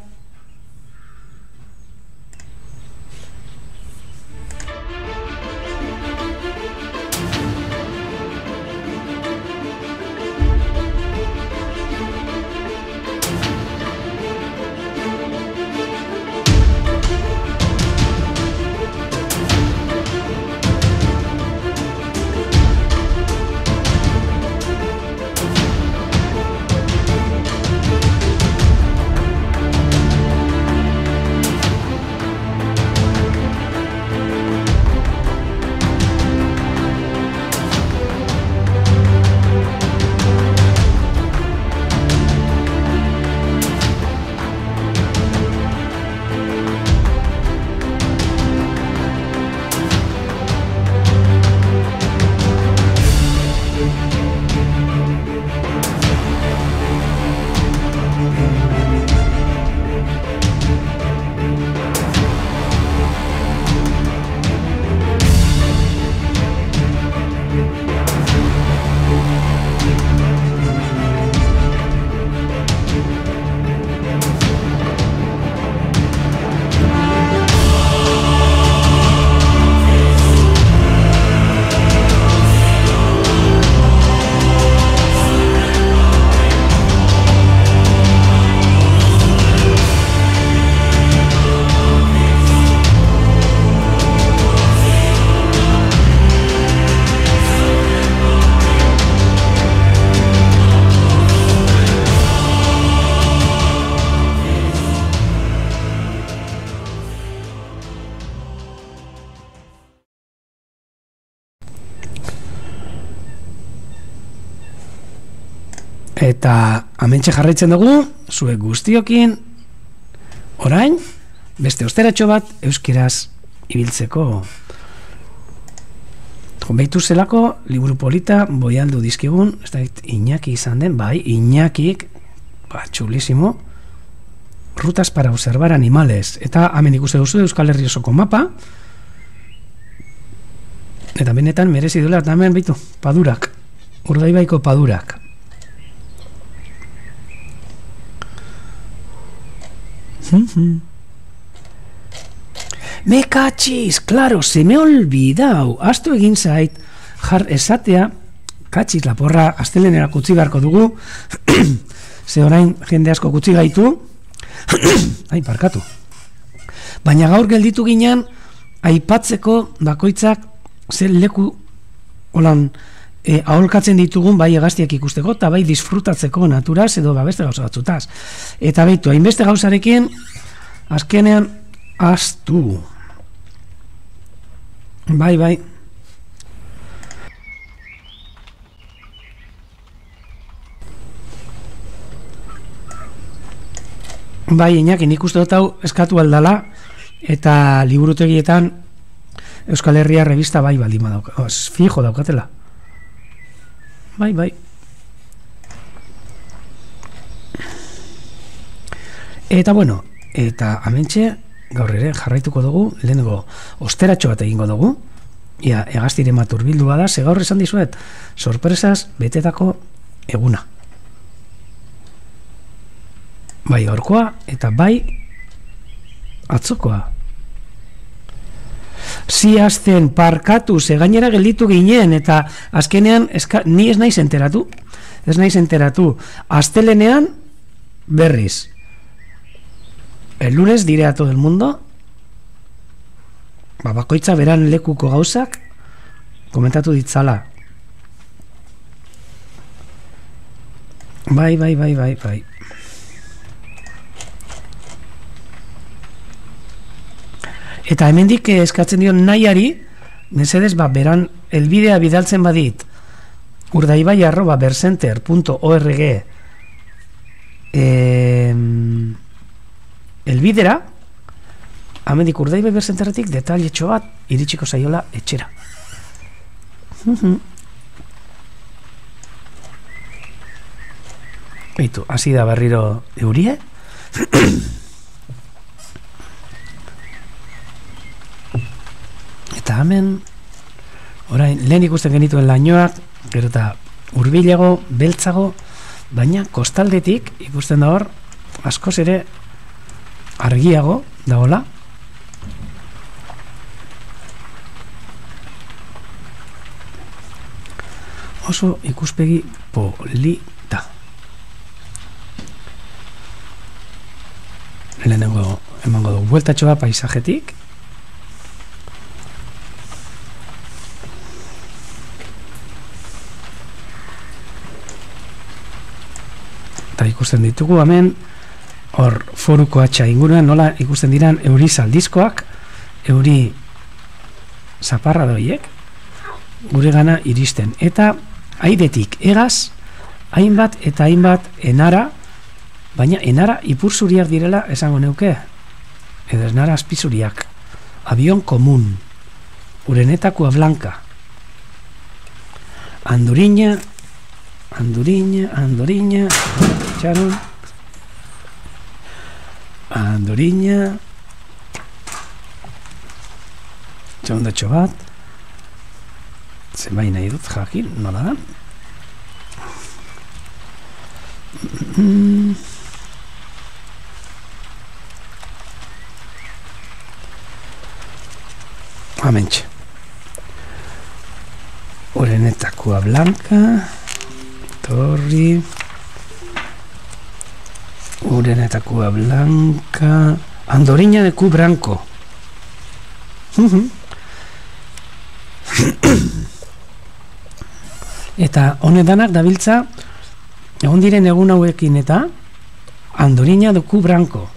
Eta hementxe jarraitzen dugu, zuek guztiokin, orain, beste osteratxo bat euskeraz ibiltzeko. Beitu zelako, liburu polita, boialdu dizkigun, ez da Iñaki izan den, bai, Iñakik, txulísimo, rutas para observar animales. Eta hemen ikuste duzu Euskal Herri osoko mapa, eta benetan merezi duela, eta hemen beitu, padurak, Urdaibaiko padurak. Me cachis, claro, se me ha olvidado. Astu egin zait, jar esatea, cachis laporra, astelenera kutsi beharko dugu, ze orain jende asko kutsi gaitu, ai, parkatu. Baina gaur gelditu ginen, aipatzeko bakoitzak zer leku holan aholkatzen ditugun, bai hegaztiak ikusteko, eta bai disfrutatzeko naturaz, edo beste gauza batzutaz. Eta behitu, hainbeste gauzarekin, azkenean, astu. Bai, bai. Bai, Iñaki, nik uste dut hau eskatu aldala, eta liburutegietan Euskal Herria revista bai baldin badauka. Fijo daukatela. Bai, bai. Eta bueno, eta hementxe gaur ere jarraituko dugu, lehenengo osteratxo bat egingo dugu. Ia, hegaztire maturbildu bada, ze gaur esan dizuet, sorpresaz betetako eguna. Bai gaurkoa eta bai atzokoa. Ziazten parkatu, ze gainera gelditu ginen, eta azkenean ni ez naiz enteratu. Ez naiz enteratu. Astelenean berriz. El lunes diré a todo el mundo. Bakoitza beran lekuko gauzak komentatu ditzala. Bai, bai, bai, bai, bai. Eta hemendik eskatzen dion nahiari, mesedez, beran elbidea bidaltzen badit urdaibai@bersenter.org elbidera, amendik Urdaibai berzenterretik detailetxo bat iritsiko zaiola etxera. Eitu, hasi da berriro eurie. Eta hemen, orain, lehen ikusten genituen lainoak, gero eta hurbilago, beltzago, baina kostaldetik ikusten da hor, askoz ere argiago dagoela. Oso ikuspegi polita. Lehenengo emango du bueltatxoa paisajetik. Eta ikusten ditugu hemen hor foruko atxa inguruan nola ikusten diran euri zaldizkoak, euri zaparra doiek gure gana iristen. Eta airetik egaz, hainbat eta hainbat enara, baina enara ipurzuriak direla esango neuke. Edo enara azpizuriak. Avion komun. Urenetakua blanka. Anduriña, txaron. Anduriña. Txondatxo bat. Zenbait nahi dut jakin, nola da? Amentxe. Urenetakua blanca. Torri. Urenetakua blanca. Andoriña de Cu Branco. Eta honedanak dabiltza egon diren egun hauekin eta Andoriña de Cu Branco.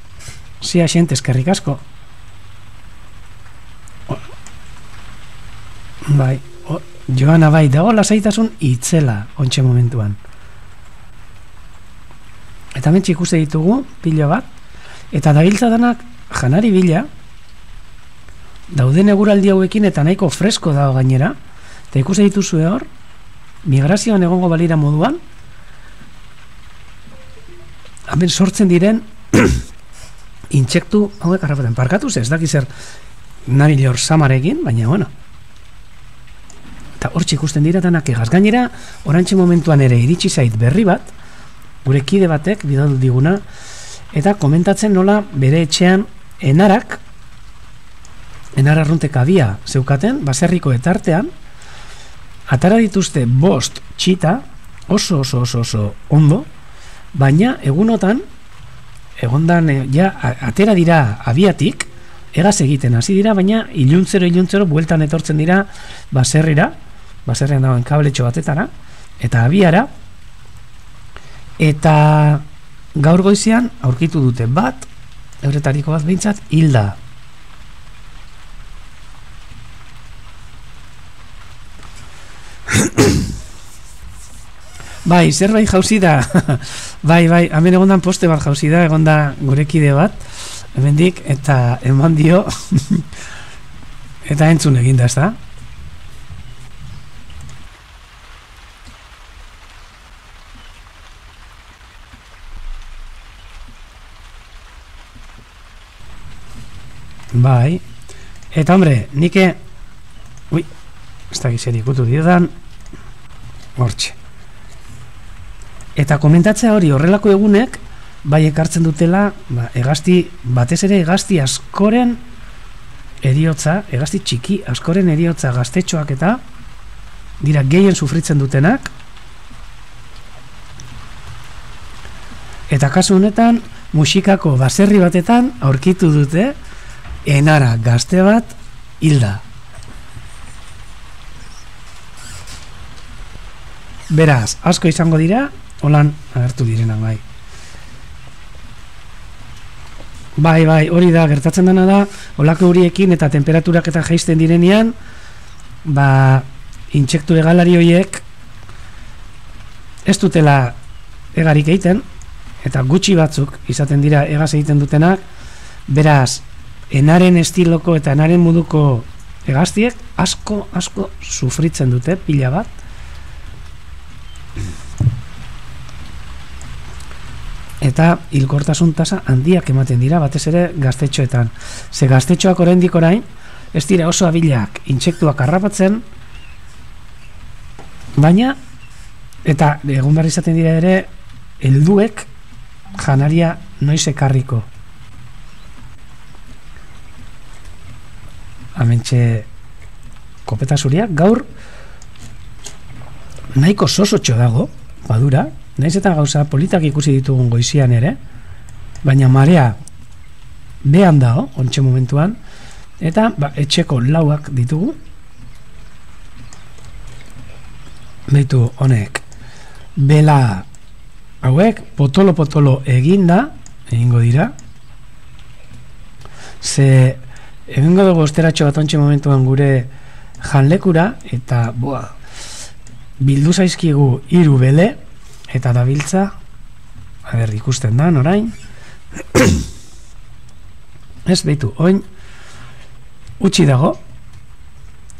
Zia xente eskerrik asko. Bai, Joana bai, dago lasaitasun itzela ontxe momentuan. Eta mentxe ikuste ditugu, pilo bat, eta dabiltza danak janari bila, dauden eguraldi hauekin eta nahiko fresko dago gainera, eta ikuste dituzue hor, migrazioan egongo balira moduan, hemen sortzen diren intsektu hauek harrapaten parkatuz, ez dakiz zer nabil hor samarekin, baina bueno. Eta hortxe ikusten dira danak egaz. Gainera, orantxe momentuan ere iritsi zait berri bat, gure kide batek bidal diguna, eta komentatzen nola bere etxean enarak, enar arruntek abia zeukaten, baserriko etartean, atara dituzte 5 txita, oso ondo, baina egunotan, egondan, ja, atera dira abiatik, egaz egiten hasi dira, baina iluntzero bueltan etortzen dira baserrian dagoen kabletxo batetara, eta abiara, eta gaur goizean aurkitu dute bat, euretariko bat behintzat, hilda. Bai, zerbait jauzi da. bai, hemen egondan poste bat jauzi da, egonda gurekide bat, hemendik, eta eman dio, eta entzun eginda, ez da? Bai, eta hombre, nike, ez da gizeri ikutu diodan, hortxe. Eta komentatzea hori horrelako egunek, bai ekartzen dutela, egazti, batez ere egazti askoren eriotza, egazti txiki askoren eriotza gaztetxoak eta dira gehien sufritzen dutenak. Eta kasu honetan, musikako baserri batetan aurkitu dute enara gazte bat hilda. Beraz, asko izango dira, holan agertu direnak bai. Bai, hori da, gertatzen dena da, holako horiekin eta temperaturak eta jaisten direnean, intsektu egalari horiek ez dutela egarik egiten, eta gutxi batzuk izaten dira hegaz egiten dutenak, beraz, enaren estiloko eta enaren moduko hegaztiek asko sufritzen dute, pila bat. Eta hilkortasun tasa handiak ematen dira, batez ere gaztetxoetan. Ze gaztetxoak oraindik orain, ez dira oso abilak intsektuak harrapatzen, baina, eta egun behar izaten dira ere, helduek janaria noiz ekarriko. Hementxe kopeta zuriak gaur nahiko sosotxo dago, badura, naiz eta gauza politak ikusi ditugun goizian ere, baina marea behan dago, ontxe momentuan, eta etxeko lauak ditugu, beitu honek, bela hauek, potolo egingo dira, ze egingo dugu osteratxo bat ontxe momentuan gure janlekura, eta bildu zaizkigu 3 bele, eta dabiltza, ikusten da, orain, ez beitu, oin, utxi dago,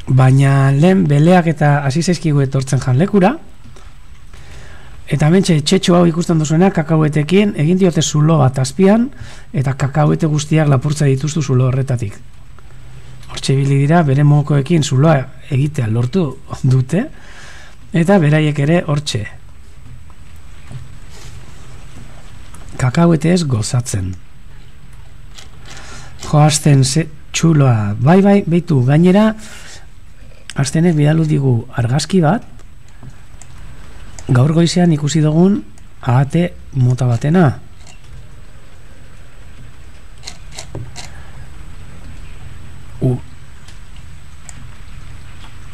baina lehen beleak eta hasi zaizkigu etortzen janlekura, eta mentxe txetxo hau ikusten duzuena kakauetekin egin diote zulo bat azpian, eta kakauete guztiak lapurtza dituztu zulo horretatik. Hortxe ibili dira, bere mokoekin zuloa egitea lortu dute, eta beraiek ere hortxe kakauete ez gozatzen. Joazten txuloa, bai, beitu, gainera, aztenek bidalu digu argazki bat, gaur goizean ikusi dugun ahate mota batena.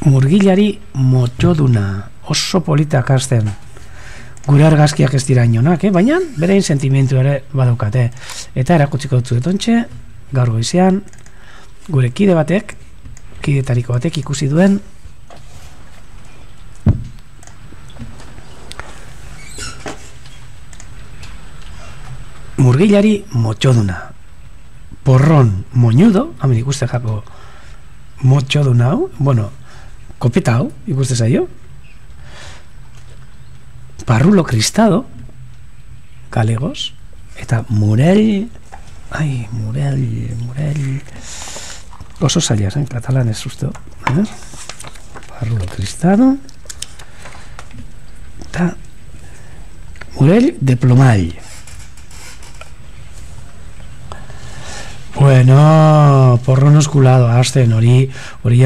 Murgilari motxoduna, oso politak azten. Gure argazkiak ez dira inonak, baina berein sentimentu ere badaukate. Eta erakutsiko dutzu etontxe, gaur goizean, gure kidetariko batek ikusi duen murgilari motxoduna. Porron moñudo, hamen ikuste jako motxoduna hau, kopeta hau, ikuste zaio. Parrulo kristado, galegos, eta murell, oso zailaz, katalan ez uste, parrulo kristado, eta murell de plomall. Bueno, porro nosculado, azten, hori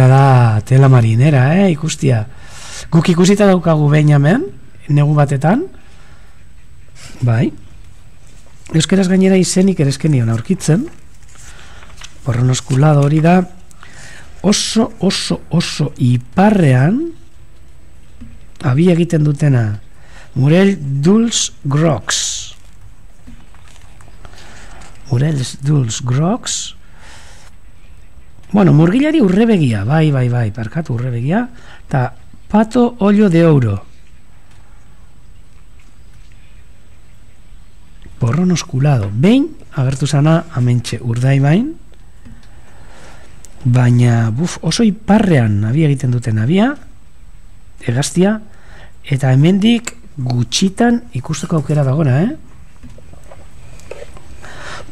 da tela marinera, ikustia. Guk ikusita daukagu behin hemen, negu batetan, bai, euskeraz gainera izenik erezkenion aurkitzen, porro nosculado hori da, oso iparrean, abi egiten dutena, Murell Dulce Grocs. Murells Dulce Grocs. Murgilari urrebegia, bai, parkatu urrebegia, eta pato ollo de ouro. Porro nosculado. Behin, agertu zana, amentxe urdaibain, baina, oso iparrean abia egiten duten abia, hegaztia, eta hemendik gutxitan ikusteko aukera dagona,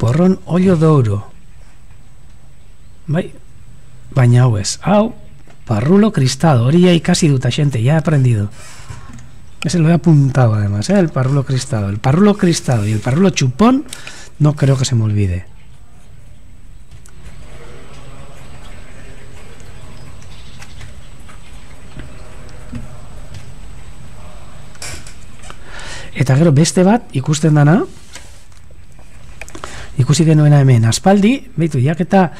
Porron ollo de ouro. Bai, baina hau ez. Hau, parrulo cristado. Hori ya ikasi dut xente, ya he aprendido. Ese lo he apuntado además, el parrulo cristado. El parrulo cristado y el parrulo chupón no creo que se me olvide. Eta gero beste bat ikusten dana, ikusi genuena hemen aspaldi, beitu, jaketa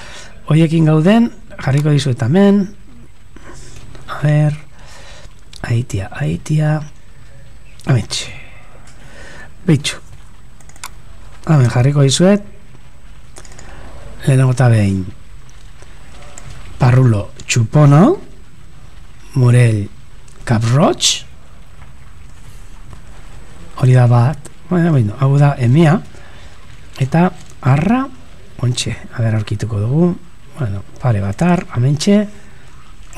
hoiekin gauden, jarriko dizuet hemen, a ver, aitia, amentxe, beitxu, hemen jarriko dizuet, lehenago eta behin, parrulo txupono, Murell Cap Roig, hori da bat, Bueno, hau da emea, eta arra, ontxe, aurkituko dugu, bueno, pare bat amentxe,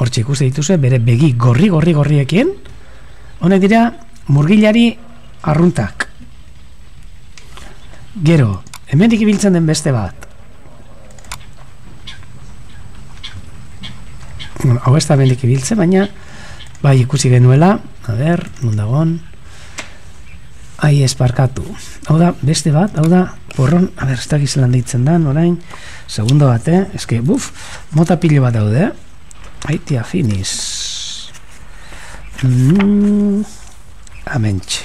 hortxe ikuste dituzue, bere begi gorriekin, honek dira murgilari arruntak. Gero, hemendik ibiltzen den beste bat. Bueno, hau ez da hemendik ibiltzen, baina bai ikusi genuela, non dagoen, esparkatu. Hau da, beste bat, hau da, porron, ez da gizelan deitzen da, orain, segundo bat, eske, mota pilo bat daude, aitia finis. Amentxe.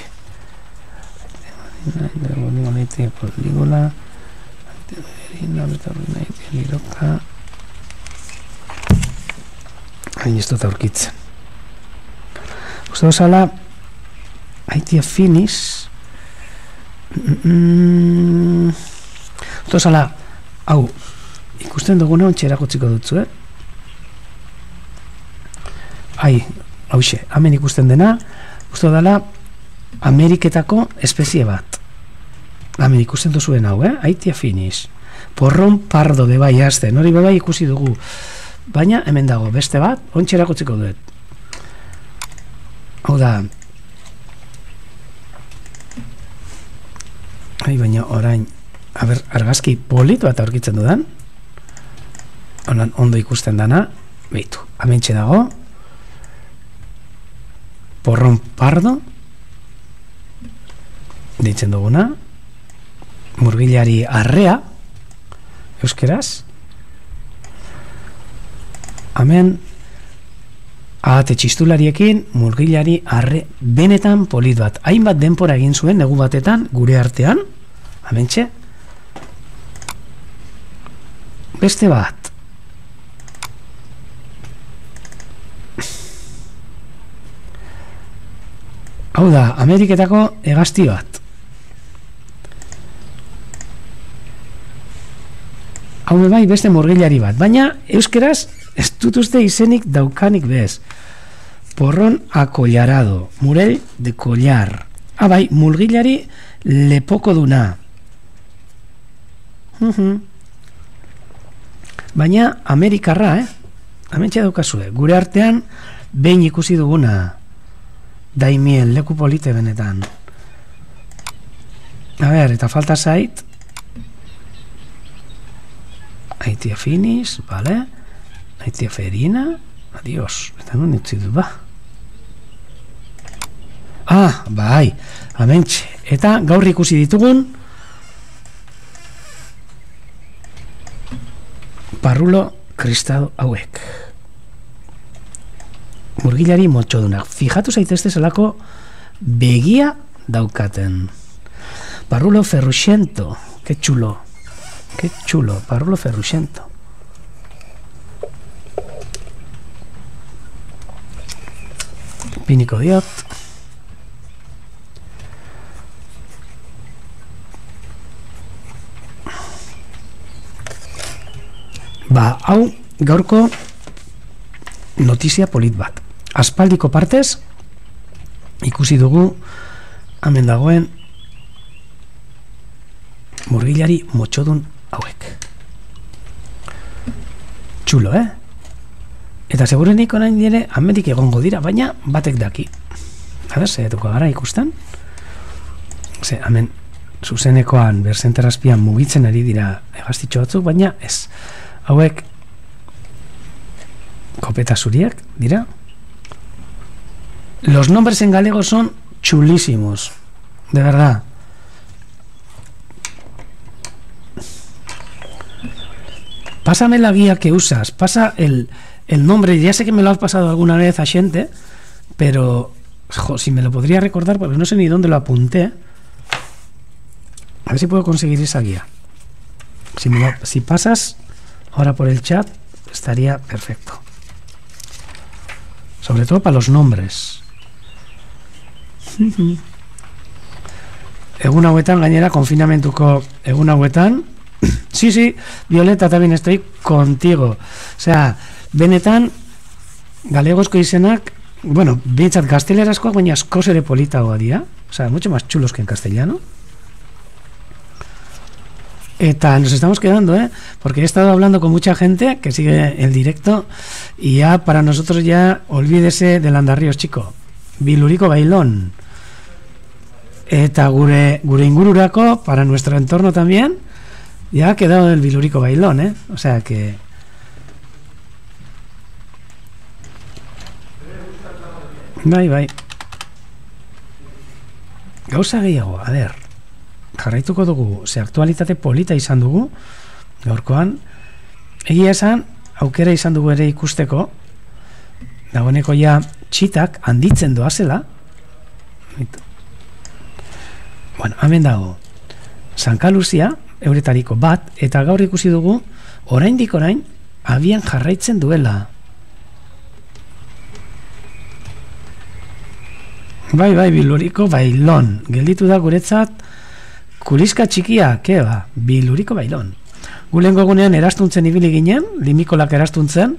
Hain ez dut aurkitzen. Uste dozala, aitia finis, uste dozala, hau, ikusten duguna ontsa erakotziko dutzu, hauxe, hemen ikusten dena, uste dala, Ameriketako espezie bat. Hemen ikusten duzuen hau, aitia finis. Porron pardo bebai azten, hori bebai ikusi dugu. Baina hemen dago, beste bat, ontsa erakotziko duet. Hau da, baina orain, argazki polit bat aurkitzen dudan, ondo ikusten dana, behitu, hementxe dago, porron pardo, deitzen duguna, murgilari arrea, euskeraz, hemen, ahate txistulariekin, murgilari arre benetan polit bat. Hainbat denpora egin zuen, negu batetan, gure artean, hementxe, beste bat. Hau da, Ameriketako hegazti bat. Hau bai beste murgilari bat, baina euskeraz ez dut uste izenik daukanik bez. Porron acollarado, murell de collar. Bai, murgilari lepoko duna. Baina Amerikarra, hementxe daukazue, gure artean behin ikusi duguna. Daimien, leku polite benetan. Eta falta zait, aitia finis, vale? Aitia ferina, adios, eta nun utzi du, ba? Bai, hementxe. Eta gaur ikusi ditugun parrulo kristado hauek. Murgilari motxodunak. Fijatu zaitezte zelako begia daukaten. Parrulo ferruxento. Que chulo. Que chulo. Parrulo ferruxento. Piniko diot. Hau gaurko notizia polit bat. Aspaldiko partez ikusi dugu hemen dagoen murgilari motxodun hauek. Txulo, Eta segurenik orain dire hemendik egongo dira, baina batek daki. Zaiatuko gara ikusten? Hemen zuzenekoan berzenterazpian mugitzen ari dira hegaztitxo batzuk, baina ez. Hauek kopeta zuriak dira. Los nombres en galego son chulísimos, de verdad. Pásame la guía que usas, pasa el nombre, ya sé que me lo has pasado alguna vez a gente, pero si me lo podría recordar, porque no sé ni dónde lo apunté. A ver si puedo conseguir esa guía. Si pasas ahora por el chat, estaría perfecto. Sobre todo para los nombres. Egun hauetan, gainera, konfinamentuko egun hauetan. Sí, Violeta, también estoy contigo. O sea, benetan, galegozko izenak, bueno, bintzat gaztelerazkoak, baina askoz ere politagoa dira. O sea, mucho más chulos que en castellano. Eta nos estamos quedando, porque he estado hablando con mucha gente que sigue el directo y ya para nosotros ya olvídese del Andarríos chico. Biluriko Bailón. Eta gure ingururako, para nuestro entorno también, ya ha quedado el Biluriko Bailón, O sea que... Bai. Gauza gehiago, a ver... Jarraituko dugu, ze aktualitate polita izan dugu, gaurkoan, egia esan, aukera izan dugu ere ikusteko, dagoeneko ja txitak handitzen doazela. Bueno, hemen dago, Santa Lucia, euretariko bat, eta gaur ikusi dugu, oraindik orain, abian jarraitzen duela. Bai, Biluriko Bailón, gelditu da guretzat, kuliska txikia, keba, Biluriko Bailón. Gulengo egunean erastuntzen ibili ginen, limikolak erastuntzen,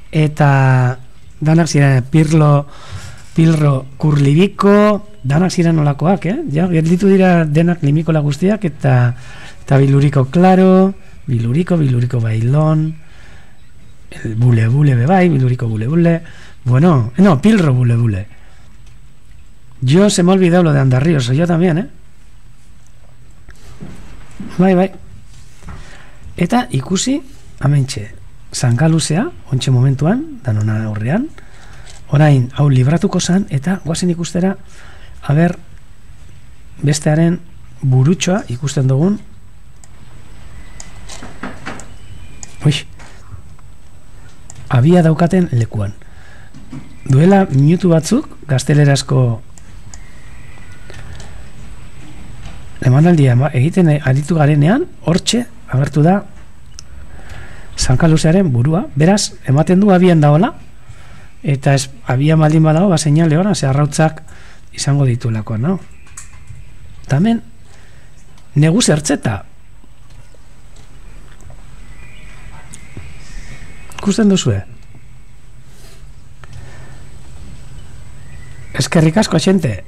eta danak ziren pilro kurliriko, danak ziren olakoak, Ja, gelditu dira denak limikola guztiak, eta Biluriko Claro, Biluriko Bailón, el bule bebai, Biluriko bule, bueno, no, pilro bule. Yo se me ha olvidado lo de Andarríos, yo también, Bai. Eta ikusi, amentxe, Santa Lucia, ontxe momentuan, danona aurrean, orain hau libratuko zan, eta guazen ikustera, aber, bestearen burutxoa ikusten dugun, abia daukaten lekuan. Duela minutu batzuk, gaztelerazko emanaldia egiten aritu garenean, hortxe agertu da Santa Luciaren burua. Beraz, ematen du abian daola, eta abia maldin badago, seinale hona, ze arrautzak izango dituelakoan, no? Tamen, negu zertzeta. Ikusten duzue? Eskerrik asko, xente.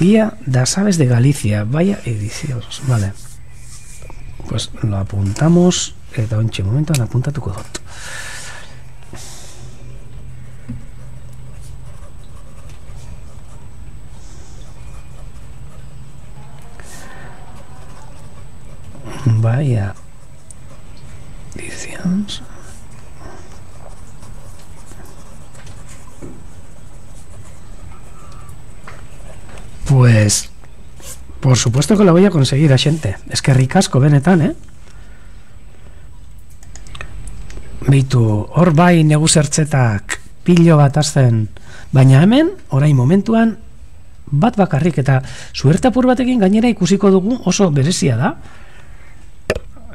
Guía das Aves de Galicia, vaya edicións, vale. Pues lo apuntamos, eta ontxe momentuan apuntatuko dut. Vaya edicións. Pues, por supuesto que lo voy a conseguir, xente. Es que ricasco benetan, Beitu, hor bai negu zertzetak pilo bat azten, baina hemen, orain momentuan, bat bakarrik, eta suertapur batekin gainera ikusiko dugu oso berezia da.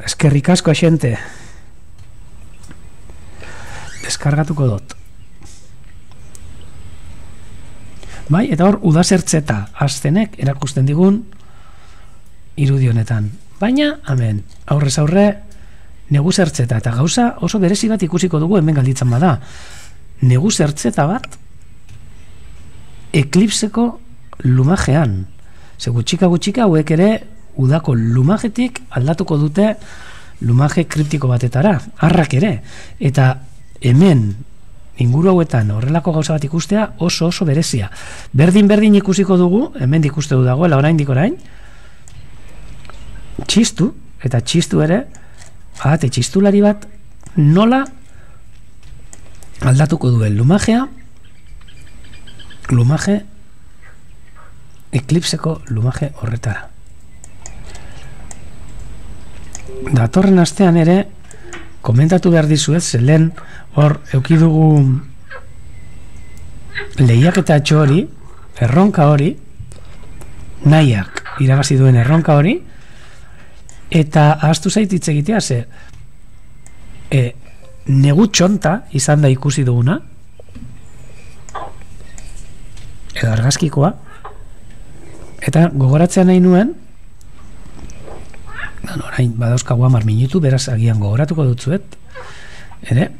Es que ricasco, xente. Deskargatuko dut. Bai, eta hor, udazertzeta aztenek erakusten digun irudi honetan. Baina, hemen, aurrez aurre, negu zertzeta, eta gauza oso berezi bat ikusiko dugu hemen galditzen bada. Negu zertzeta bat, eklipseko lumajean. Ze gutxika hauek ere, udako lumajetik aldatuko dute lumaje kriptiko batetara, arrak ere. Eta hemen, inguru hauetan horrelako gauza bat ikustea oso berezia. Berdin ikusiko dugu, hemen ikuste du dagoela oraindik orain, txistu, eta txistu ere, txistulari bat nola aldatuko duen lumajea, lumaje, eklipseko lumaje horretara. Datorren astean ere, komentatu behar dizuet, zelen hor eukidugu lehiaketatxo hori, erronka hori, nahiak irabazi duen erronka hori, eta ahaztu zaititz egitea, ze negu txonta izan da ikusi duguna, edo argazkikoa, eta gogoratzea nahi nuen, orain badauzkagu 10 minutu, beraz agian gogoratuko dutzuet, ere,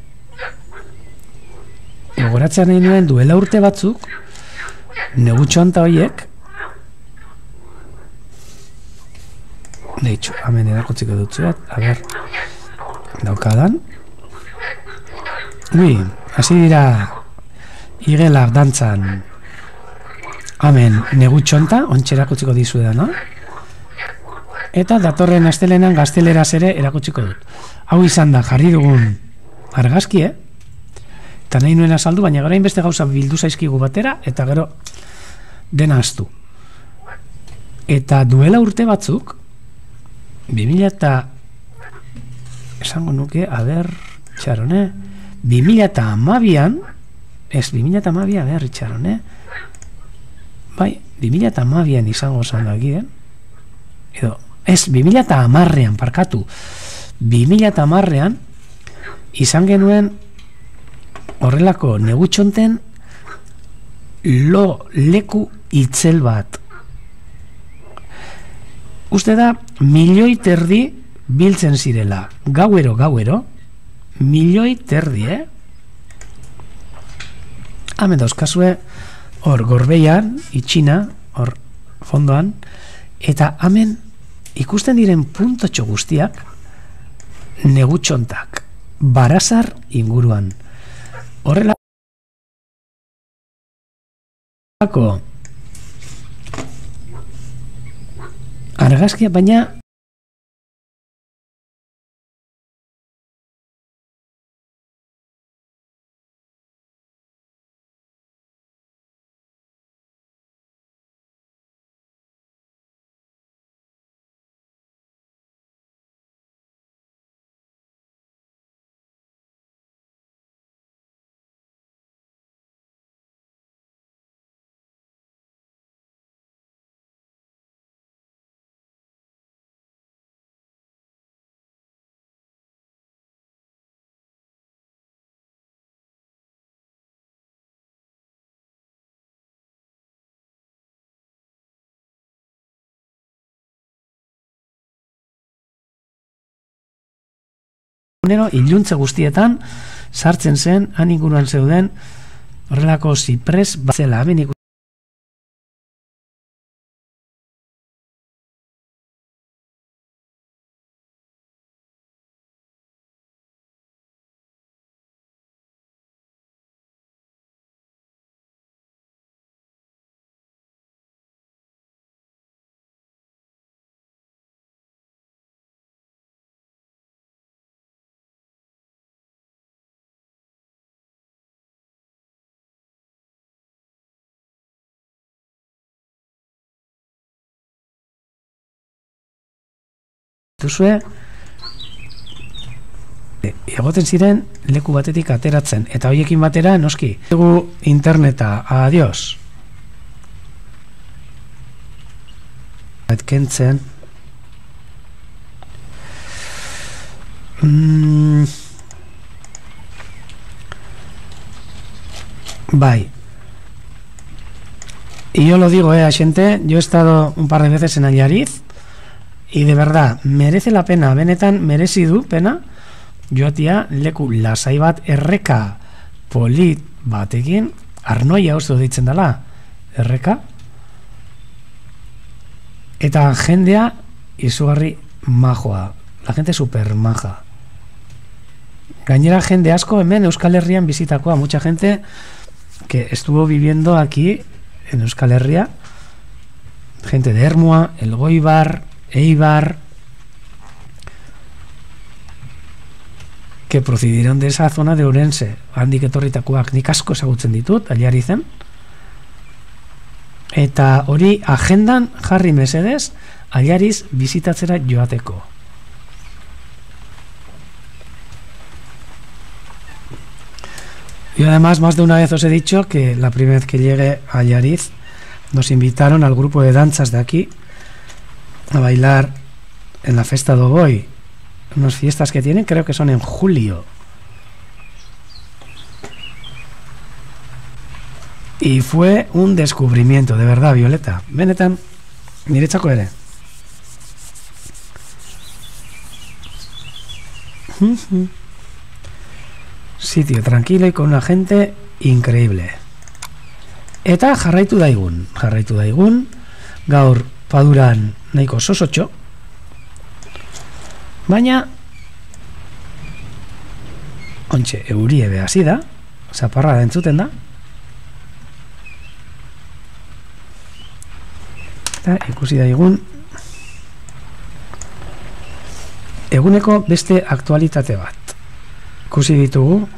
gogoratzen nahi nuen duela urte batzuk, negutxonta horiek, deitxu, hemen erakutziko dutzuet, a ber, daukadan, hasi dira igelak dantzan, hemen negutxonta, ontsa erakutziko dizueda, no? Eta datorren astelenan gazteleraz ere erakutsiko dut. Hau izan da, jarri dugun argazki, eta nahi nuen azaldu, baina gero hainbeste gauza bildu zaizkigu batera, eta gero dena astu. Eta duela urte batzuk, 2000 eta esango nuke, a ber, txarone, 2012an, ez 2012, a ber, txarone, bai, 2012an izango zan da egiten, edo, ez, 2010an, parkatu, 2010an izan genuen horrelako negutxonten leku itzel bat. Uste da, 1,5 milioi biltzen zirela, gauero, 1,5 milioi, Hemen dauzkazue, hor gorbeian, itxina, hor fondoan, eta hemen ikusten diren puntotxo guztiak negutxontak, barazar inguruan. Horrelako argazkia, baina iluntze guztietan sartzen zen, han inguruan zeuden horrelako zipres batzela, hemen ikusten duzue egoten ziren leku batetik ateratzen, eta hoiekin batera noski dugu interneta, adios kentzen bai, y yo lo digo, gente, yo he estado un par de veces en Allariz y de verdad, merece la pena, benetan merezi du pena, joatia leku lasai bat erreka polit batekin, arnoia oso deitzen dela, erreka, eta jendea izugarri majoa, la gente super maja. Gainera jende asko hemen Euskal Herrian bizitakoa, mucha gente que estuvo viviendo aquí en Euskal Herria, gente de Ermua, Elgoibar, Eibar, que procedieron de esa zona de Ourense, handik etorritakoak, nik asko ezagutzen ditut, Allarizen, eta hori agendan jarri mesedez, Allariz bizitatzera joateko. Yo además más de una vez os he dicho que la primera vez que llegué a Allariz nos invitaron al grupo de danzas de aquí a bailar en la Festa do Boi, unas fiestas que tienen, creo que son en julio, y fue un descubrimiento, de verdad, Violeta, benetan niretzako ere. Sitio tranquilo y con una gente increíble. Eta jarraitu daigun, gaur paduran nahiko sosotxo, baina ontxe eurie behasi da, zaparra da entzuten da, eta ikusi daigun eguneko beste aktualitate bat. Ikusi ditugu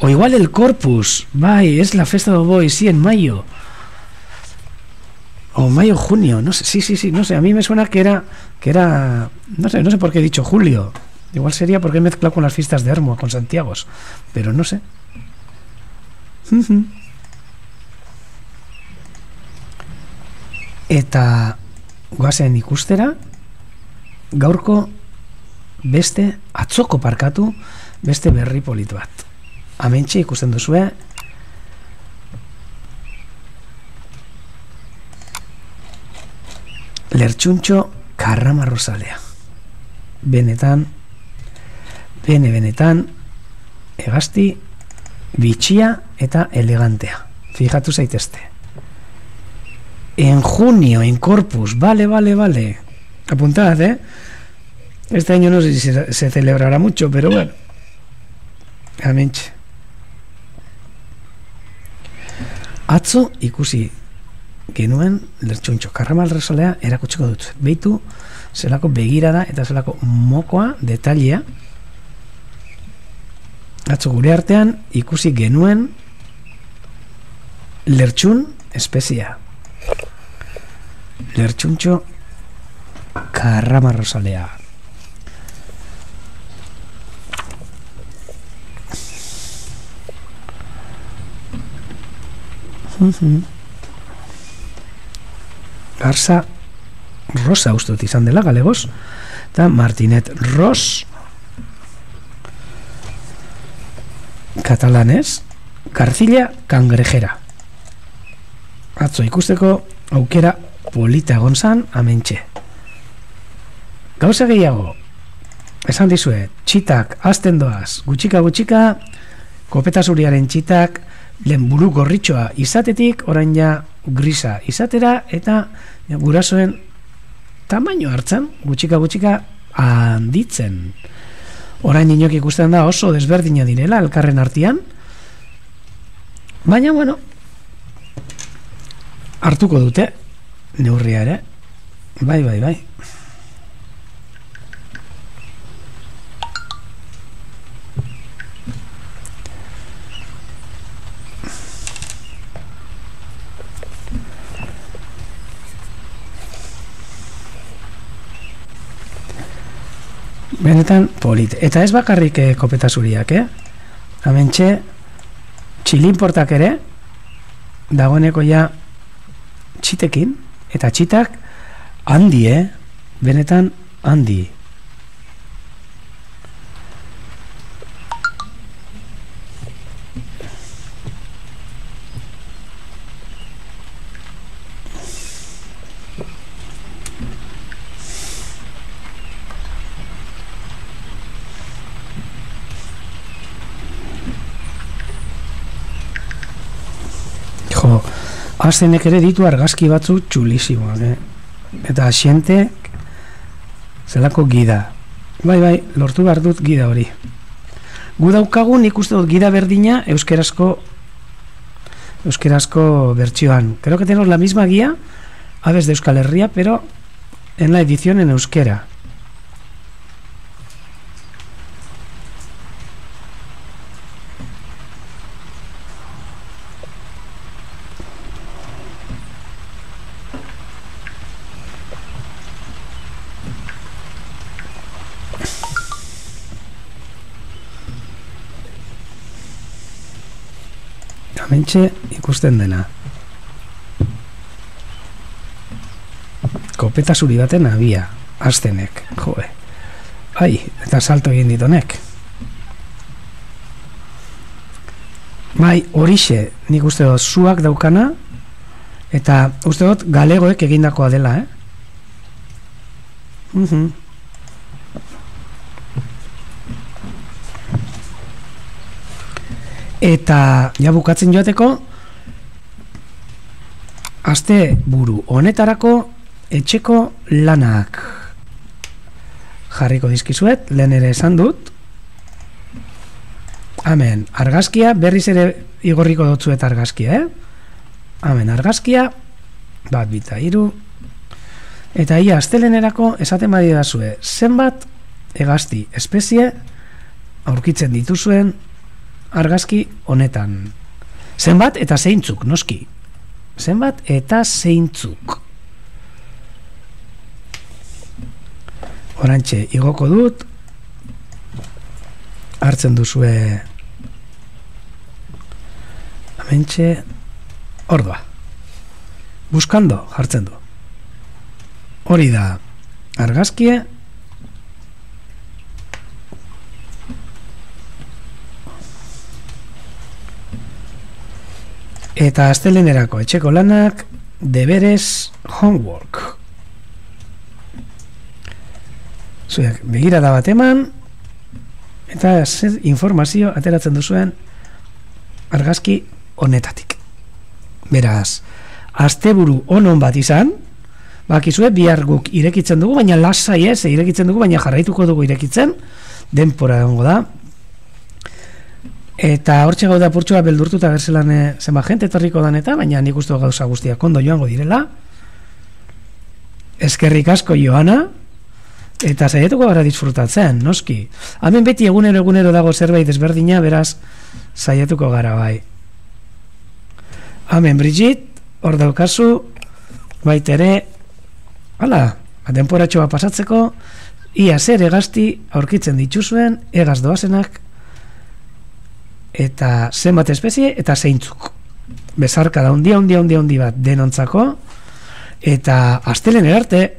o igual el Corpus, bai, es la festa do boi, sí, en mayo o mayo, junio, no sé, sí, no sé, a mí me suena que era no sé por qué he dicho julio, igual sería porque he mezclado con las fiestas de Ermo, con Santiago, pero no sé. Eta goazen ikustera gaurko beste atzoko parkatu beste berri polit bat. Hementxe ikusten duzue Lertxuntxo karramarrozalea. Benetan hegazti bitxia eta elegantea. Fijatu zaitezte. En junio, en Corpus, vale. Apuntad, Este año no sé si se celebrará mucho, pero bueno. Hementxe. Atzo ikusi genuen Lertxuntxo karramarrozalea erakutsiko dut. Beitu zelako begirada eta zelako mokoa detailea. Atzo gure artean ikusi genuen lertxun espezia. Lertxuntxo karramarrozalea. Garza Rosa ustot izan dela galegoz, eta Martinet Ros katalanez, Garcilla Cangrejera. Atzo ikusteko aukera polita egon zan, hementxe. Gauza gehiago, esan dizue, txitak azten doaz, gutxika, kopeta zuriaren txitak, lehen buru gorritxoa izatetik, orain ja grisa izatera, eta gurasoen tamaino hartzen, gutxika handitzen. Orain inok ikusten da oso desberdina direla elkarren artean, baina, bueno, hartuko dute neurria ere. Bai. Benetan polit. Eta ez bakarrik kopeta zuriak, Hementxe txilinportak ere dagoeneko ja txitekin, eta txitak handi, benetan handi. Azenek ere ditu argazki batzu txulizimoak, eta asientek zelako gida. Bai, lortu behar dut gida hori. Gu daukagun ikuste dut gida berdina euskerazko bertsioan. Creo que tenemos la misma guía, Aves de Euskal Herria, pero en la edición en euskera. Hementxe ikusten dena. Kopeta zuri baten abia, aztenek, joe. Ai, eta salto egin ditonek. Bai, horixe, nik uste dut zuak daukana, eta uste dut galegoek egindakoa dela, Eta ja bukatzen joateko, aste buru honetarako etxeko lanak jarriko dizkizuet, lehen ere esan dut. Hemen, argazkia, berriz ere igorriko dotzuet argazkia, Hemen, argazkia, 1, 2, 3, eta ia astelenerako esaten badidazue, zenbat hegazti espezie aurkitzen dituzuen argazki honetan. Zenbat eta zeintzuk, noski. Zenbat eta zeintzuk. Orantxe, igoko dut, hartzen duzue hementxe, ordua. Buscando, jartzen du. Hori da, argazkie, eta astelenerako etxeko lanak, deberes, homework. Zuek, begirada bat eman, eta zer informazio ateratzen duzuen argazki honetatik. Beraz, asteburu onon bat izan, bakizue bihar guk irekitzen dugu, baina lasai ez, irekitzen dugu, baina jarraituko dugu irekitzen, denpora egongo da. Eta hortxe gauda purtsua beldurtuta berzelan zenba jente etorriko dan eta, baina nik uste gauza guztiak ondo joango direla. Eskerrik asko Joana, eta saiatuko gara disfrutatzen, noski. Hemen beti egunero dago zerbait desberdina, beraz saiatuko gara bai. Hemen Brigitte, hor daukazu, baitere, hala, denporatxoa pasatzeko, ia zer hegazti aurkitzen dituzuen, hegaz doazenak, eta zenbat espezie eta zeintzuk. Bezarka da, handi bat denontzako, eta astelen erarte,